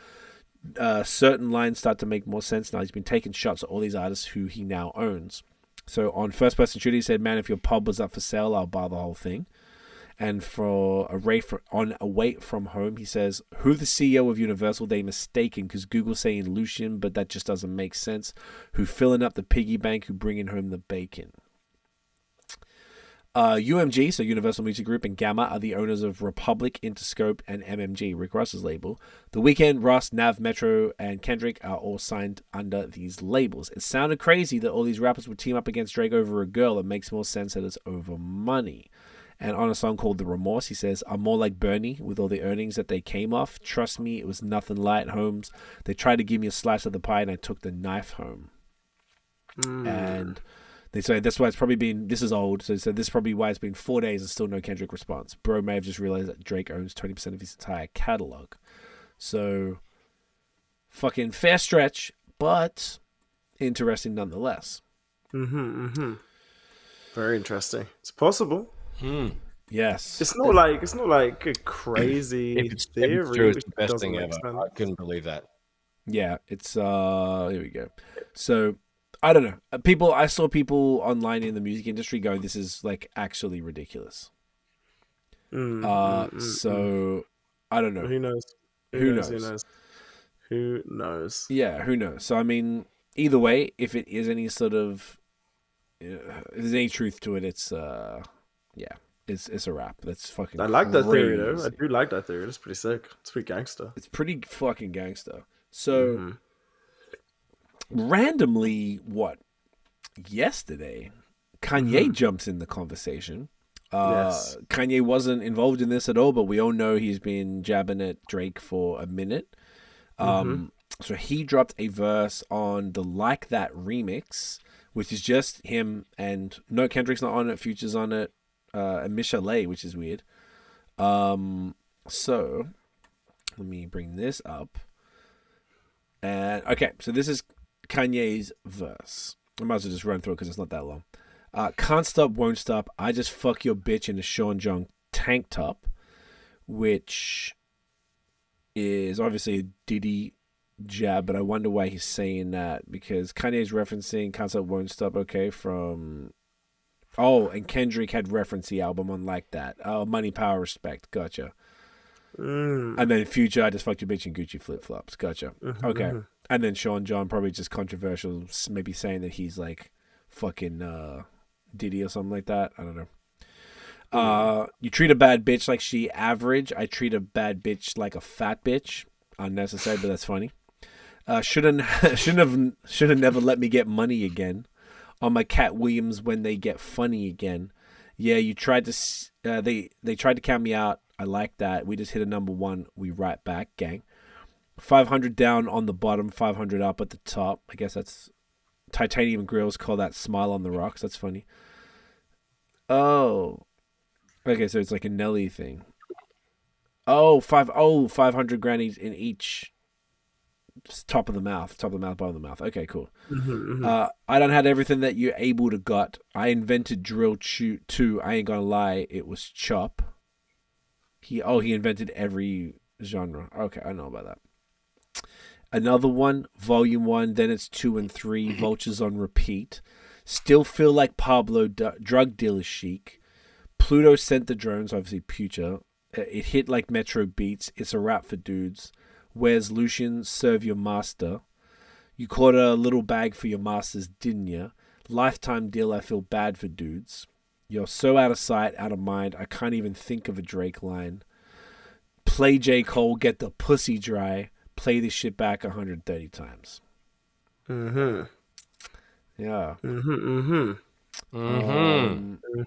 certain lines start to make more sense now. He's been taking shots at all these artists who he now owns. So on First Person Shooter, he said, "Man, if your pub was up for sale, I'll buy the whole thing." And on Away From Home, he says, "Who the CEO of Universal? They mistaken because Google's saying Lucian, but that just doesn't make sense. Who filling up the piggy bank? Who bringing home the bacon?" UMG, so Universal Music Group, and Gamma are the owners of Republic, Interscope, and MMG, Rick Ross's label. The Weeknd, Ross, Nav, Metro, and Kendrick are all signed under these labels. It sounded crazy that all these rappers would team up against Drake over a girl. It makes more sense that it's over money. And on a song called The Remorse, he says, "I'm more like Bernie with all the earnings that they came off. Trust me, it was nothing light, Holmes. They tried to give me a slice of the pie and I took the knife home." And they say that's why it's probably been, this is old, so this is probably why it's been 4 days and still no Kendrick response. Bro may have just realized that Drake owns 20% of his entire catalog. So, fucking fair stretch, but interesting nonetheless. Very interesting. It's possible. Yes, it's not like a crazy theory. True, it's the best thing ever. I couldn't believe that. Yeah, it's here we go. So I don't know. I saw people online in the music industry go, "This is like actually ridiculous." So I don't know. Who knows? Who knows? Who knows? Yeah, who knows? So I mean, either way, if it is any sort of, if there's any truth to it, it's it's a wrap. That's fucking. I like crazy. that theory though. I do like that theory. It's pretty sick. It's pretty gangster. It's pretty fucking gangster. So randomly, yesterday, Kanye jumps in the conversation. Yes. Kanye wasn't involved in this at all, but we all know he's been jabbing at Drake for a minute. So he dropped a verse on the Like That remix, which is just him and no Kendrick's not on it, Future's on it, and Michelle, which is weird. So let me bring this up. And okay, so this is Kanye's verse. I might as well just run through it because it's not that long. Can't stop, won't stop. I just fuck your bitch in a Sean John tank top, which is obviously a Diddy jab, but I wonder why he's saying that because Kanye's referencing Can't Stop, Won't Stop, okay, from... Oh, and Kendrick had referenced the album on Like That. Oh, Money, Power, Respect. Gotcha. And then Future, I just fucked your bitch in Gucci flip-flops. Gotcha. Okay. And then Sean John, probably just controversial, maybe saying that he's like fucking Diddy or something like that. I don't know. You treat a bad bitch like she average. I treat a bad bitch like a fat bitch. Unnecessary, but that's funny. Should have never let me get money again. On my Cat Williams when they get funny again. Yeah, you tried to. They tried to count me out. I like that. We just hit a number one. We right back, gang. 500 down on the bottom, 500 up at the top. I guess that's Titanium Grills call that Smile on the Rocks. That's funny. Oh, okay. So it's like a Nelly thing. 500 grannies in each. Top of the mouth, bottom of the mouth. Okay, cool. I done had everything that you're able to got. I invented drill too. I ain't gonna lie, it was chop. He invented every genre. Okay, I know about that. Another one, volume 1, then it's 2 and 3, Vultures on repeat. Still feel like Pablo drug dealer chic. Pluto sent the drones, obviously Future. It hit like Metro beats. It's a rap for dudes. Where's Lucian? Serve your master. You caught a little bag for your masters, didn't ya? Lifetime deal, I feel bad for dudes. You're so out of sight, out of mind, I can't even think of a Drake line. Play J. Cole, get the pussy dry. Play this shit back 130 times. Mm-hmm. Yeah. Mm-hmm.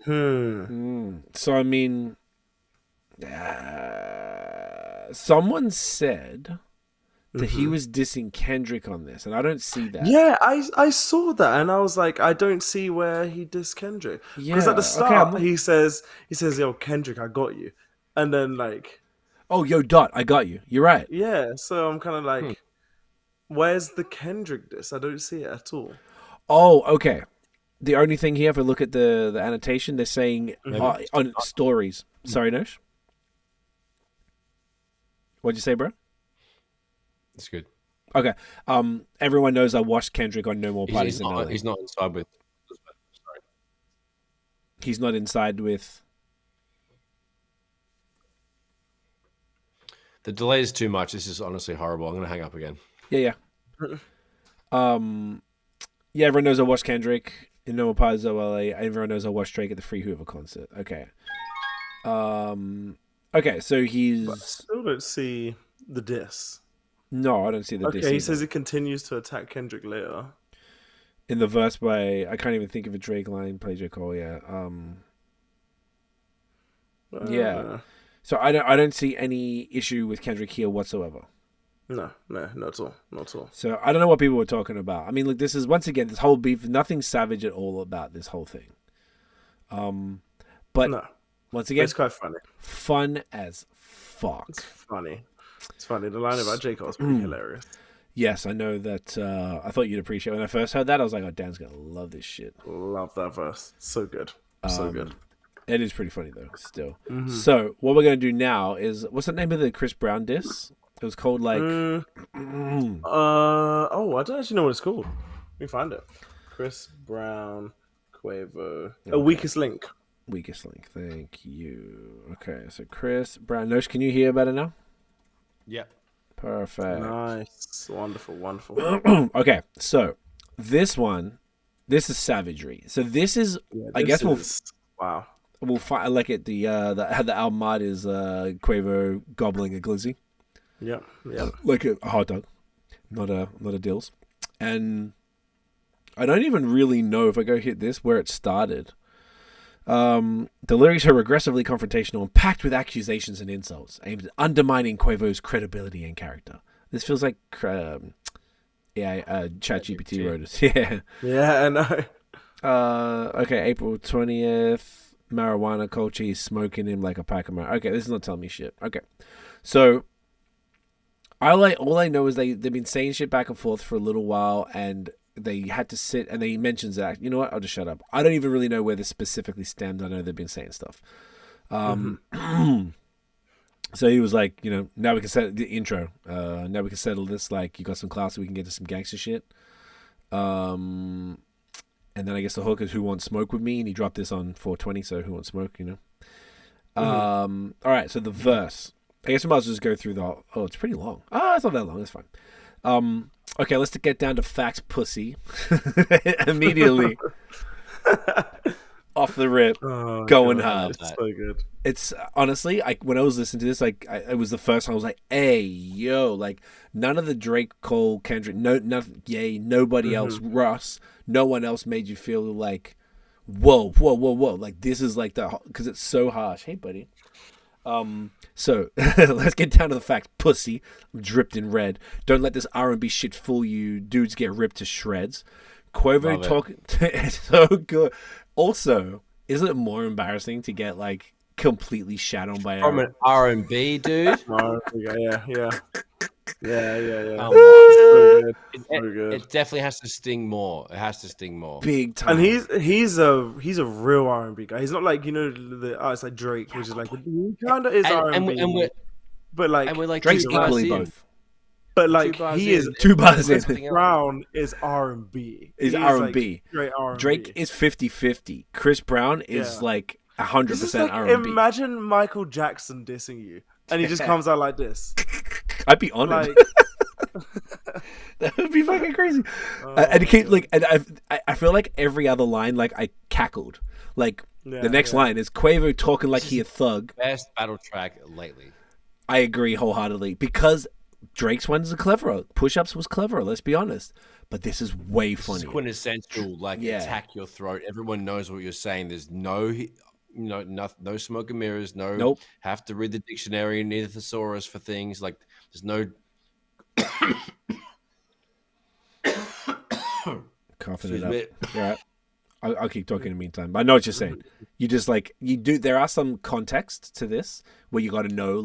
Mm-hmm. So, I mean, someone said that he was dissing Kendrick on this, and I don't see that. Yeah, I saw that, and I was like, I don't see where he dissed Kendrick. Because at the start, he says, yo, Kendrick, I got you. And then, like... Oh, yo, Dot, I got you. You're right. Yeah, so I'm kind of like, where's the Kendrick diss? I don't see it at all. Oh, okay. The only thing here, if we look at the annotation, they're saying on stories. Sorry, Nosh? What'd you say, bro? It's good. Okay. Everyone knows I watched Kendrick on No More Parties in LA. He's not inside with... Sorry. He's not inside with... The delay is too much. This is honestly horrible. I'm going to hang up again. Yeah. Yeah, everyone knows I watched Kendrick in No More Parties in LA. Everyone knows I watched Drake at the Free Hoover concert. Okay. Okay, so he's... But I still don't see the diss. No, I don't see the diss. Okay, he says he continues to attack Kendrick later. In the verse by... I can't even think of a Drake line. Play J. Cole, yeah. Yeah. So I don't see any issue with Kendrick here whatsoever. No, not at all. Not at all. So I don't know what people were talking about. I mean, look, this is, once again, this whole beef, nothing savage at all about this whole thing. But no. Once again, it's quite funny. Fun as fuck. It's funny. It's funny. The line about J. Cole is pretty hilarious. Yes, I know that. I thought you'd appreciate it. When I first heard that, I was like, oh, Dan's going to love this shit. Love that verse. So good. So good. It is pretty funny, though, still. So what we're going to do now is, what's the name of the Chris Brown diss? It was called like... I don't actually know what it's called. Let me find it. Chris Brown, Quavo. Okay. Weakest Link. Weakest Link. Thank you. Okay, so Chris Brown. Nosh, can you hear better now? Yeah. Perfect. Nice. Wonderful. Okay, so this is savagery. So this is... I guess wow. We'll find, like it. The album art is Quavo gobbling a glizzy. Yeah. Like a hot dog, not a Dills. And I don't even really know, if I go hit this, where it started. The lyrics are regressively confrontational and packed with accusations and insults aimed at undermining Quavo's credibility and character. This feels like ChatGPT wrote it. Yeah, I know. Okay, April 20th. Marijuana culture, he's smoking him like a pack of marijuana. Okay, this is not telling me shit. Okay, so all I know is they've been saying shit back and forth for a little while, and they had to sit, and he mentions that. You know what? I'll just shut up. I don't even really know where this specifically stemmed. I know they've been saying stuff. So he was like, now we can settle the intro. Now we can settle this. Like, you got some class, so we can get to some gangster shit. And then I guess the hook is Who Wants Smoke With Me, and he dropped this on 420, so Who Wants Smoke, All right, so the verse. I guess we might as well just go through it's pretty long. It's not that long, it's fine. Okay, let's get down to facts, pussy. Immediately. Off the rip, going hard. It's so good. It's honestly, when I was listening to this, it was the first time I was like, "Hey, yo!" Like, none of the Drake, Cole, Kendrick, nobody else, Russ, no one else made you feel like, whoa. Like, this is like because it's so harsh. Hey, buddy. So let's get down to the fact, pussy. I'm dripped in red. Don't let this R&B shit fool you. Dudes get ripped to shreds. Quavo talking. It's so good. Also, isn't it more embarrassing to get like completely shat on by from an R&B dude? Yeah. Oh, so good. It definitely has to sting more. It has to sting more. Big time. And he's a real R&B guy. He's not like the artists like Drake, which is like he kind of is R&B. And we're like Drake's equally both. But like he is 2 bars in. Chris Brown is R&B. Is R&B. Straight R&B. Drake is 50-50. Chris Brown is like 100% R&B. Imagine Michael Jackson dissing you, and he just comes out like this. I'd be honored. That would be fucking crazy. And I feel like every other line, like I cackled. Like the next line is Quavo talking like he a thug. Best battle track lately. I agree wholeheartedly because Drake's one's cleverer. Push-ups was cleverer. Let's be honest. But this is way funny. It's quintessential, attack your throat. Everyone knows what you're saying. There's no smoke and mirrors. Nope. Have to read the dictionary and need a thesaurus for things. Like there's no. Coughing it up. Yeah. I'll keep talking in the meantime. But I know what you're saying. You just there are some context to this where you got to know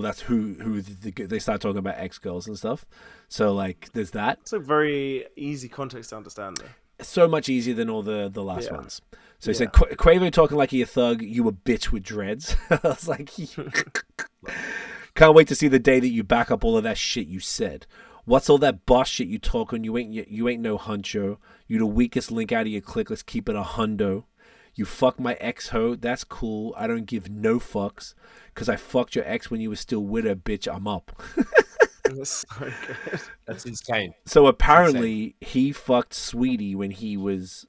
that's who they start talking about ex-girls and stuff. So there's that. It's a very easy context to understand though. So much easier than all the last ones. So he said, Quavo talking like he a thug, you a bitch with dreads. I was like, can't wait to see the day that you back up all of that shit you said. What's all that boss shit you talking? You ain't no huncho. You the weakest link out of your clique. Let's keep it a hundo. You fuck my ex-ho. That's cool. I don't give no fucks. Because I fucked your ex when you were still with her, bitch. I'm up. That's so good. That's insane. So apparently he fucked Sweetie when he was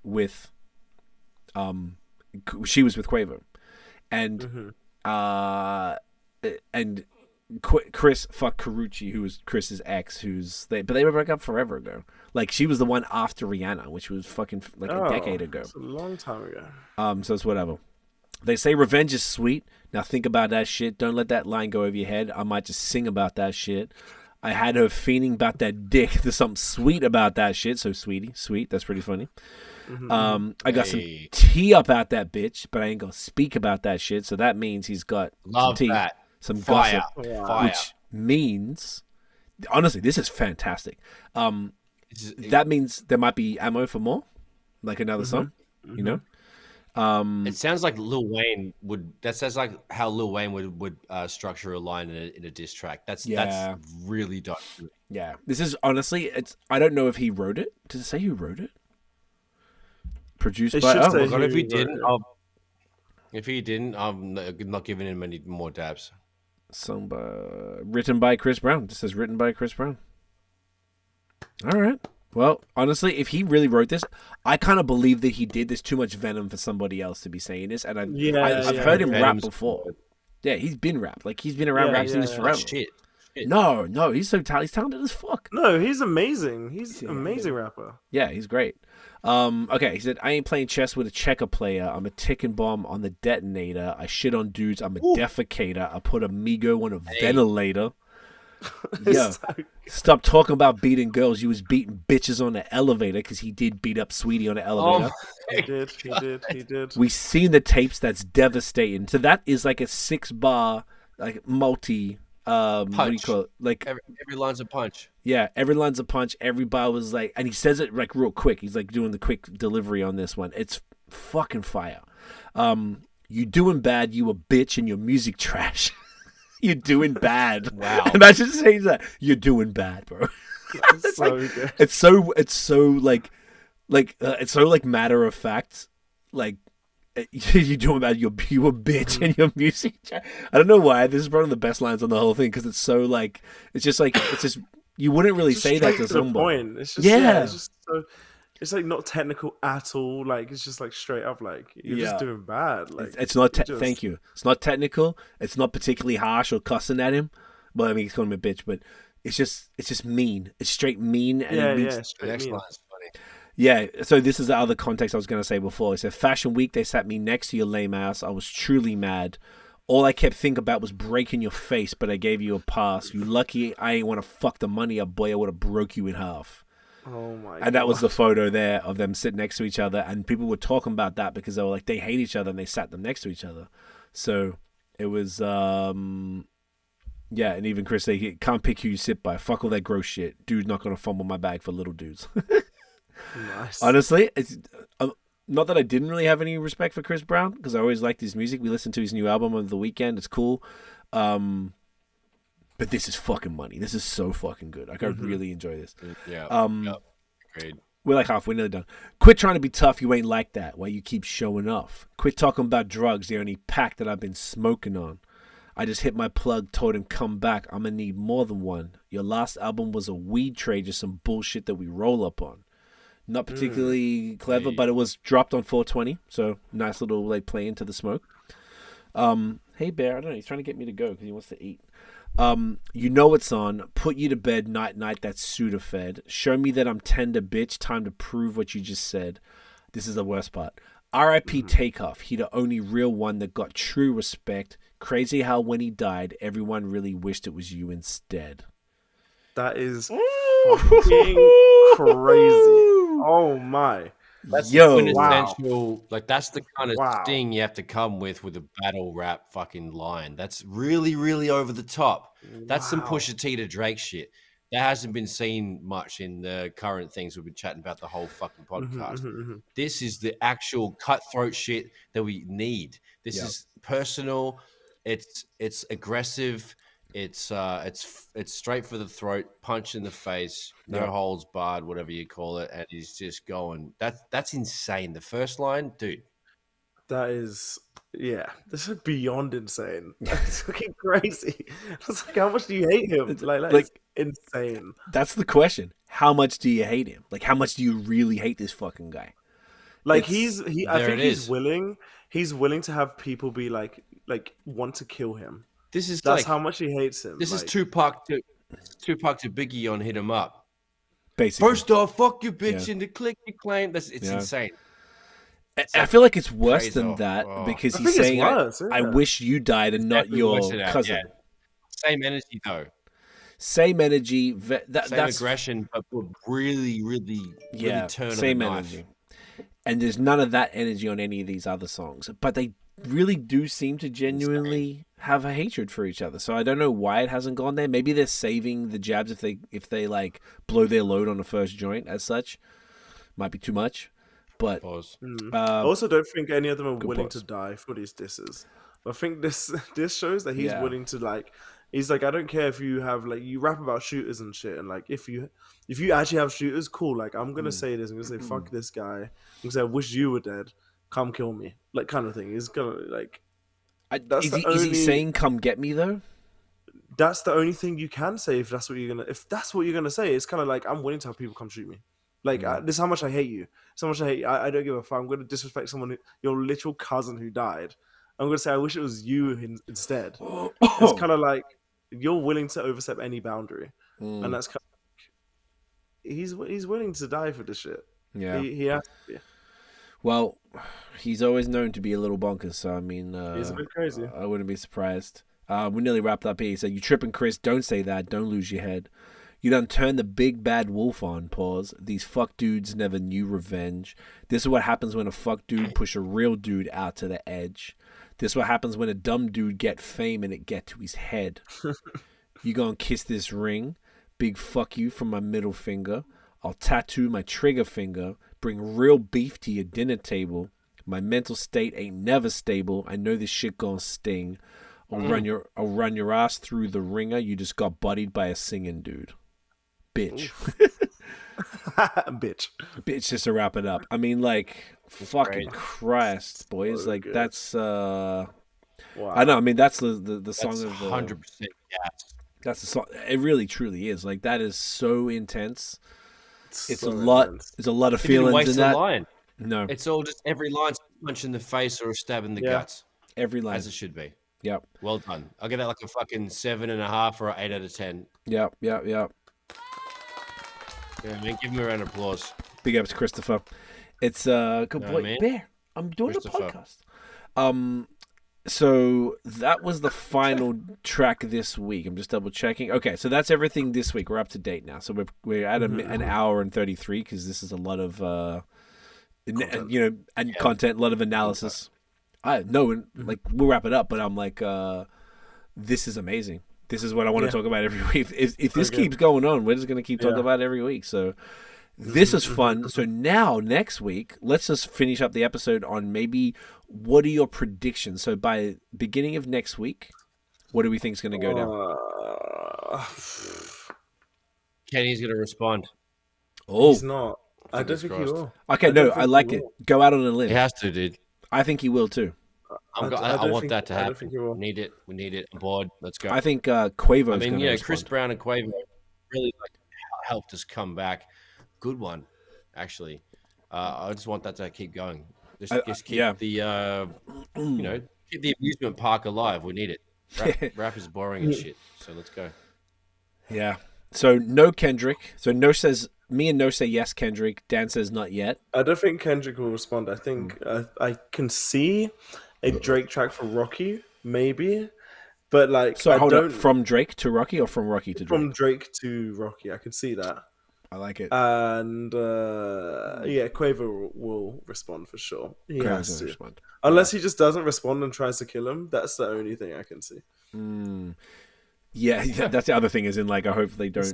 with she was with Quavo. And and Chris fucked Karuchi, who was Chris's ex, but they were broke up forever ago. She was the one after Rihanna, which was fucking a decade ago. It's a long time ago. So it's whatever. They say revenge is sweet. Now think about that shit. Don't let that line go over your head. I might just sing about that shit. I had her fiending about that dick. There's something sweet about that shit. So sweetie, sweet. That's pretty funny. I got some tea up out that bitch, but I ain't gonna speak about that shit. So that means he's got some tea. Some fire, gossip, fire. Which means, honestly, this is fantastic. That means there might be ammo for more, like another song, you know? It sounds like Lil Wayne would. That sounds like how Lil Wayne would structure a line in a diss track. That's really dope. Yeah, this is honestly. I don't know if he wrote it. Does it say who wrote it? Produced by. Oh my god! If he didn't, I'm not giving him any more dabs. Written by Chris Brown. This says written by Chris Brown. All right. Well, honestly, if he really wrote this, I kind of believe that he did. There's too much venom for somebody else to be saying this, and I've heard him rap before. Yeah, he's been rap. He's been around rap since forever. Shit. No, he's so talented. He's talented as fuck. No, he's amazing. He's an amazing rapper. Yeah, he's great. Okay, he said, I ain't playing chess with a checker player. I'm a ticking bomb on the detonator. I shit on dudes. I'm a defecator. I put a Migo on a ventilator. Yeah. Stop talking about beating girls. You was beating bitches on the elevator because he did beat up Sweetie on the elevator. He did. We seen the tapes. That's devastating. So that is like a 6-bar, multi... punch. What do you call it? Every line's a punch. Yeah, every line's a punch. Every bar was and he says it real quick. He's doing the quick delivery on this one. It's fucking fire. You doing bad, you a bitch, and your music trash. You're doing bad. Wow. Imagine saying that. You're doing bad, bro. It's so good. It's so it's so matter of fact. You doing bad, you a bitch, and your music. I don't know why this is one of the best lines on the whole thing because it's so it's just you wouldn't really say that to somebody. It's just it's not technical at all. It's just straight up you're just doing bad. It's not. Thank you. It's not technical. It's not particularly harsh or cussing at him. Well, I mean, he's calling him a bitch, but it's just mean. It's straight mean. And straight mean. Yeah, so this is the other context I was going to say before. It said, Fashion Week, they sat me next to your lame ass. I was truly mad. All I kept thinking about was breaking your face, but I gave you a pass. You lucky I ain't want to fuck the money up, boy. I would have broke you in half. Oh, my God. And that was the photo there of them sitting next to each other. And people were talking about that because they were they hate each other and they sat them next to each other. So it was, and even Chris said, can't pick who you sit by. Fuck all that gross shit. Dude's not going to fumble my bag for little dudes. Nice. Honestly, it's not that I didn't really have any respect for Chris Brown because I always liked his music. We listened to his new album on the weekend. It's cool. But but this is fucking money. This is so fucking good. Like I really enjoy this. Yeah. Agreed. We're like half. We're nearly done. Quit trying to be tough. You ain't like that. Why you keep showing off? Quit talking about drugs. The only pack that I've been smoking on. I just hit my plug. Told him come back. I'm gonna need more than one. Your last album was a weed trade, just some bullshit that we roll up on. Not particularly clever, but it was dropped on 420. So nice little like play into the smoke. Hey Bear, I don't know. He's trying to get me to go because he wants to eat. You know it's on. Put you to bed, night, that's Sudafed. Show me that I'm tender, bitch. Time to prove what you just said. This is the worst part. R.I.P. Takeoff. He the only real one that got true respect. Crazy how when he died, everyone really wished it was you instead. That is fucking crazy. Oh my. That's quintessential. Like that's the kind of sting you have to come with a battle rap fucking line. That's really, really over the top. That's some Pusha T to Drake shit. That hasn't been seen much in the current things we've been chatting about the whole fucking podcast. This is the actual cutthroat shit that we need. This is personal. It's aggressive. It's straight for the throat, punch in the face, no holds barred, whatever you call it, and he's just going. That's insane. The first line, dude. That is, this is beyond insane. That's fucking crazy. It's like, how much do you hate him? Like insane. That's the question. How much do you hate him? Like, how much do you really hate this fucking guy? Like I think he's willing to have people be like want to kill him. That's like, how much he hates him. This is Tupac to Biggie on Hit 'Em Up. Basically. First off, fuck your bitch and the click you claim. It's insane. I feel like it's worse than that because he's saying, I wish you died and not your cousin. Yeah. Same energy, though. Same energy. Same aggression, but really, really turn same on the energy. knife. And there's none of that energy on any of these other songs. But they really do seem to genuinely have a hatred for each other. So I don't know why it hasn't gone there. Maybe they're saving the jabs if they like blow their load on the first joint as such. Might be too much. But I also don't think any of them are willing to die for these disses. I think this shows that he's willing to he's like, I don't care if you have you rap about shooters and shit, and like if you actually have shooters, cool. Like I'm gonna say this, I'm gonna say fuck this guy. I'm gonna say I wish you were dead. Come kill me, like kind of thing. He's gonna Is he saying come get me though? That's the only thing you can say if that's what you're gonna say. It's kind of like I'm willing to have people come shoot me. Like this is how much I hate you. So much I hate you. I don't give a fuck. I'm gonna disrespect someone, your literal cousin who died. I'm gonna say I wish it was you instead. It's kind of like you're willing to overstep any boundary, and that's kind of he's willing to die for this shit. Yeah, he has to be. Well, he's always known to be a little bonkers, so I mean, he's a bit crazy. I wouldn't be surprised. We nearly wrapped up here. He said, "You tripping, Chris? Don't say that. Don't lose your head. You done turned the big bad wolf on. Pause. These fuck dudes never knew revenge. This is what happens when a fuck dude push a real dude out to the edge. This is what happens when a dumb dude get fame and it get to his head. You gonna kiss this ring? Big fuck you from my middle finger. I'll tattoo my trigger finger. Bring real beef to your dinner table. My mental state ain't never stable. I know this shit gonna sting. I'll run your ass through the ringer. You just got buddied by a singing dude. Bitch." Bitch, just to wrap it up. I mean, like, fucking Christ, boys. Like, good. That's wow. I know. I mean, that's the song of 100% yes. That's the song. It really, truly is. Like, that is so intense. It's so a lot. Intense. There's a lot of feelings in that. Line. No, it's all just every line's a punch in the face or a stab in the guts. Every line, as it should be. Yep. Well done. I'll give that like a fucking 7.5 or an 8 out of 10. Yep. Yeah, man, give him a round of applause. Big ups to Christopher. It's good boy. Man. Bear, I'm doing a podcast. So that was the final track this week. I'm just double checking. Okay, so that's everything this week. We're up to date now. So we're at an hour and 33 because this is a lot of content, a lot of analysis. Like we'll wrap it up, but I'm like, this is amazing. This is what I want to talk about every week. If this keeps going on, we're just going to keep talking about it every week. So this is fun. So now next week, let's just finish up the episode on maybe what are your predictions. So by beginning of next week, what do we think is going to go down? Kenny's gonna respond. Oh, he's not. I don't think he will. Okay, no, I like it. Go out on a limb. He has to, dude. I think he will too. I want that to happen. We need it. We need it. I'm bored. Let's go. I think Quavo. I mean, yeah, Chris Brown and Quavo really helped us come back. Good one, actually. I just want that to keep going. Just keep the keep the amusement park alive. We need it. Rap is boring and shit. So let's go. Yeah. So no Kendrick. So No says me and No say yes Kendrick. Dan says not yet. I don't think Kendrick will respond. I think I can see a Drake track for Rocky, maybe, but like so. Hold up, from Drake to Rocky or from Rocky to Drake? From Drake to Rocky, I can see that. I like it. And Quavo will respond for sure. He has to respond. Unless he just doesn't respond and tries to kill him. That's the only thing I can see. Yeah, that's the other thing. Is in like I hope they don't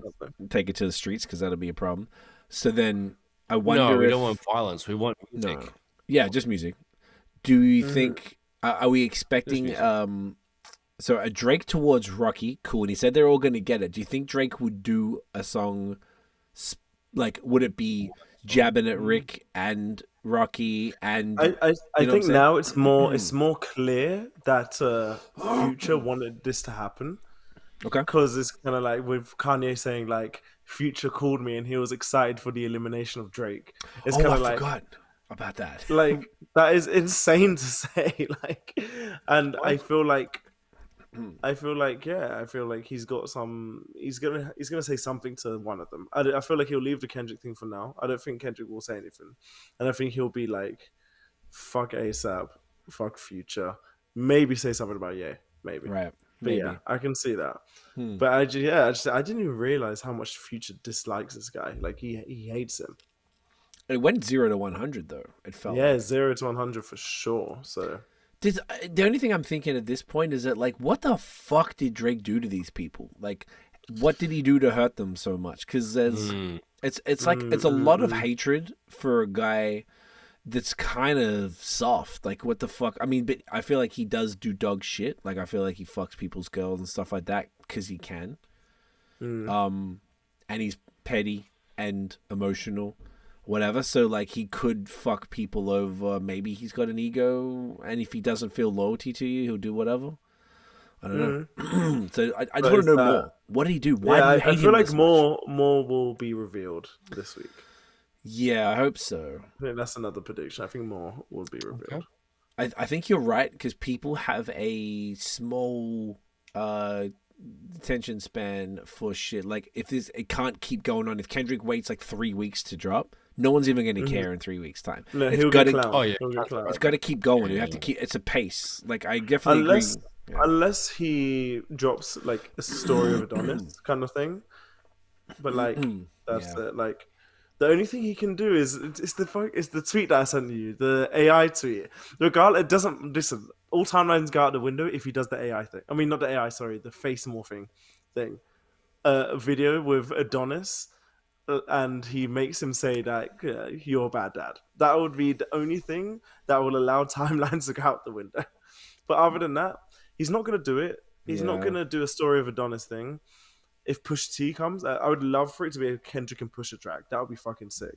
take it to the streets because that'll be a problem. So then I wonder. No, we don't want violence. We want music. No. Yeah, just music. Do you think? Are we expecting? So a Drake towards Rocky, cool. And he said they're all going to get it. Do you think Drake would do a song? Like, would it be jabbing at Rick and Rocky? And I think now it's more clear that Future wanted this to happen. Okay, because it's kind of like with Kanye saying like Future called me and he was excited for the elimination of Drake. It's kind of like forgot about that. Like that is insane to say. Like, and what? I feel like he's got some. He's gonna say something to one of them. I feel like he'll leave the Kendrick thing for now. I don't think Kendrick will say anything, and I think he'll be like, "Fuck ASAP, fuck Future." Maybe say something about maybe. Right. But maybe. Yeah, I can see that. But I didn't even realize how much Future dislikes this guy. Like he hates him. It went 0 to 100 though. It felt 0 to 100 for sure. So. The only thing I'm thinking at this point is that, like, what the fuck did Drake do to these people? Like, what did he do to hurt them so much? Because it's a lot of hatred for a guy that's kind of soft. Like, what the fuck? I mean, but I feel like he does do dog shit. Like, I feel like he fucks people's girls and stuff like that because he can. And he's petty and emotional. Whatever, so like he could fuck people over. Maybe he's got an ego, and if he doesn't feel loyalty to you, he'll do whatever. I don't know. So I just want to know more. What did he do? Why do you hate him? I feel like more will be revealed this week. Yeah, I hope so. I think that's another prediction. I think more will be revealed. Okay. I think you're right because people have a small attention span for shit. Like if it can't keep going on. If Kendrick waits like 3 weeks to drop. No one's even going to care in 3 weeks' time. No, he'll get clowned. Oh, yeah. It's got to keep going. You have to keep. It's a pace. Like I definitely agree. Unless he drops like a story of Adonis kind of thing, but like that's it. Like the only thing he can do is the tweet that I sent you, the AI tweet. Regardless, it doesn't listen. All timelines go out the window if he does the AI thing. I mean, not the AI. Sorry, the face morphing thing. A video with Adonis. And he makes him say that you're a bad dad. That would be the only thing that will allow timelines to go out the window. But other than that, he's not going to do it. He's not going to do a story of Adonis thing. If Push T comes, I would love for it to be a Kendrick and Pusha track. That would be fucking sick.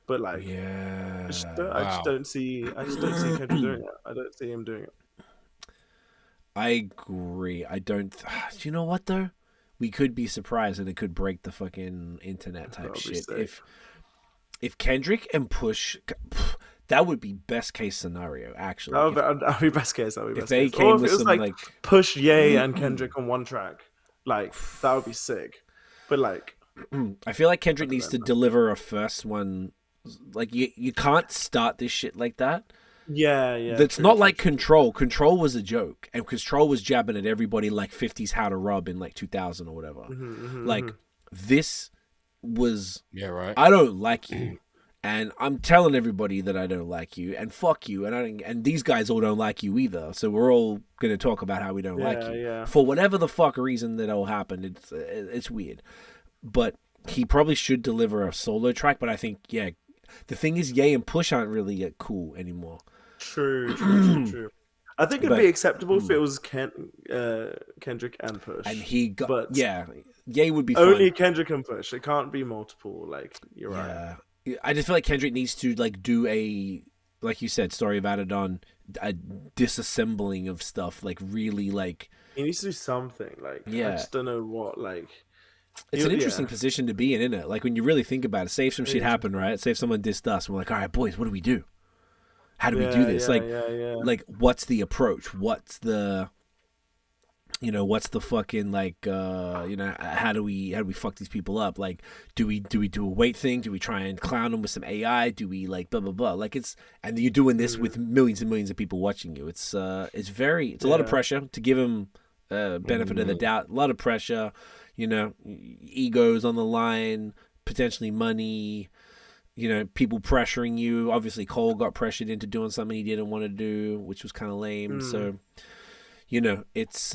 But like, I just don't see Kendrick doing it. I don't see him doing it. I agree. I don't. Do you know what though? We could be surprised and it could break the fucking internet type shit. If Kendrick and Push, that would be best case scenario, actually. That would be best case. If they came with some like Push, Ye, and Kendrick on one track, like that would be sick. But like, I feel like Kendrick needs to deliver a first one. Like you can't start this shit like that. Yeah. That's not like Control. Control was a joke, and Control was jabbing at everybody like 50s How to Rub in like 2000 or whatever. Like this was. Yeah, right. I don't like you, and I'm telling everybody that I don't like you, and fuck you, and these guys all don't like you either. So we're all gonna talk about how we don't like you for whatever the fuck reason that all happened. It's weird, but he probably should deliver a solo track. But I think the thing is, Ye and Push aren't really cool anymore. True. I think it'd be acceptable if it was Kendrick and Push. And he got, but Ye would be only fun. Kendrick and Push. It can't be multiple. Like, you're right. I just feel like Kendrick needs to like do a, like you said, Story of Adidon, a disassembling of stuff. Like really, like he needs to do something. Like, I just don't know what. Like, it's an interesting position to be in, isn't it? Like when you really think about it, say if some shit happened, right? Say if someone dissed us, and we're like, all right, boys, what do we do? How do we do this? Like, what's the approach? What's the, what's the fucking like, how do we fuck these people up? Like, do we do a weight thing? Do we try and clown them with some AI? Do we like blah blah blah? Like and you're doing this with millions and millions of people watching you. It's a lot of pressure to give them benefit of the doubt. A lot of pressure, egos on the line, potentially money. People pressuring you. Obviously, Cole got pressured into doing something he didn't want to do, which was kind of lame. So, it's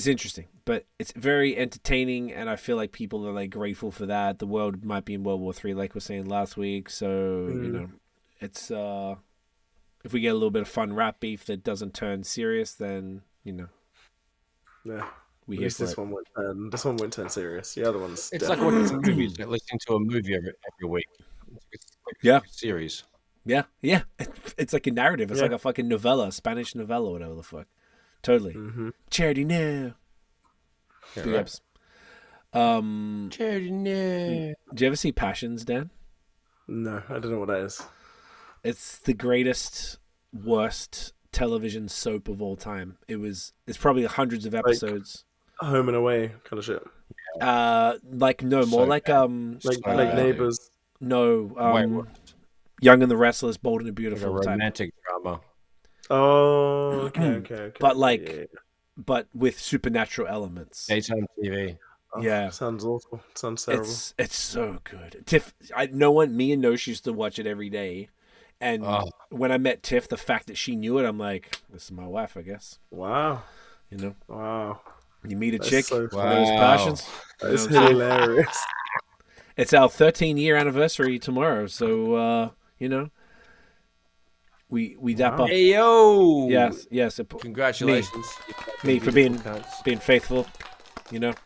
interesting, but it's very entertaining, and I feel like people are like grateful for that. The world might be in World War III, like we were saying last week. So, it's if we get a little bit of fun rap beef that doesn't turn serious, then yeah. At least this one won't turn serious. The other one's it's like watching a movie. It's like listening to a movie every week. It's like a series. Yeah. It's like a narrative. It's like a fucking novella, Spanish novella, whatever the fuck. Totally. Charity now. Charity now. Do you ever see Passions, Dan? No, I don't know what that is. It's the greatest, worst television soap of all time. It's probably hundreds of episodes. Home and Away kind of shit. Like Neighbours. No, Young and the Restless, Bold and the Beautiful. Like a romantic drama. Oh, okay. But but with supernatural elements. Daytime TV. Oh, sounds awful. Sounds terrible. It's so good. Tiff, me and Nosh used to watch it every day. And when I met Tiff, the fact that she knew it, I'm like, this is my wife, I guess. Wow. Wow. You meet a chick so with those passions. That's hilarious. It's our 13-year anniversary tomorrow, so we dap up. Hey yo! Yes. Congratulations. Me for being faithful,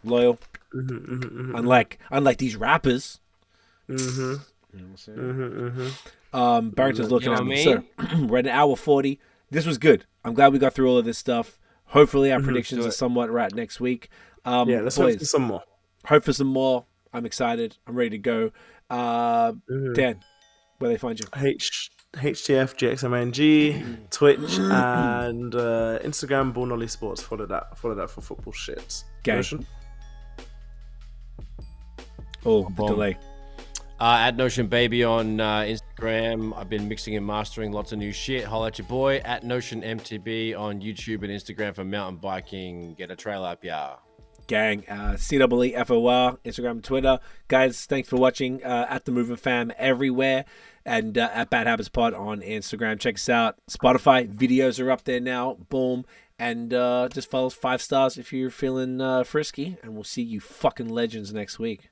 loyal. Unlike these rappers. Barrington's looking at me. So we're at an hour 40. This was good. I'm glad we got through all of this stuff. Hopefully our predictions are somewhat right next week. Let's hope for some more. Hope for some more. I'm excited. I'm ready to go. Dan, where they find you? HTF GXMNG, Twitch, and Instagram, Born Ollie Sports. Follow that for football shits. Gang. Oh, the delay. At Notion Baby on Instagram. I've been mixing and mastering lots of new shit. Holla at your boy. At Notion MTB on YouTube and Instagram for mountain biking. Get a trail up, yeah. Gang. CEEFOR, Instagram and Twitter. Guys, thanks for watching. At The Movement Fam everywhere. And at Bad Habits Pod on Instagram. Check us out. Spotify videos are up there now. Boom. And just follow us 5 stars if you're feeling frisky. And we'll see you fucking legends next week.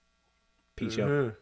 Peace out.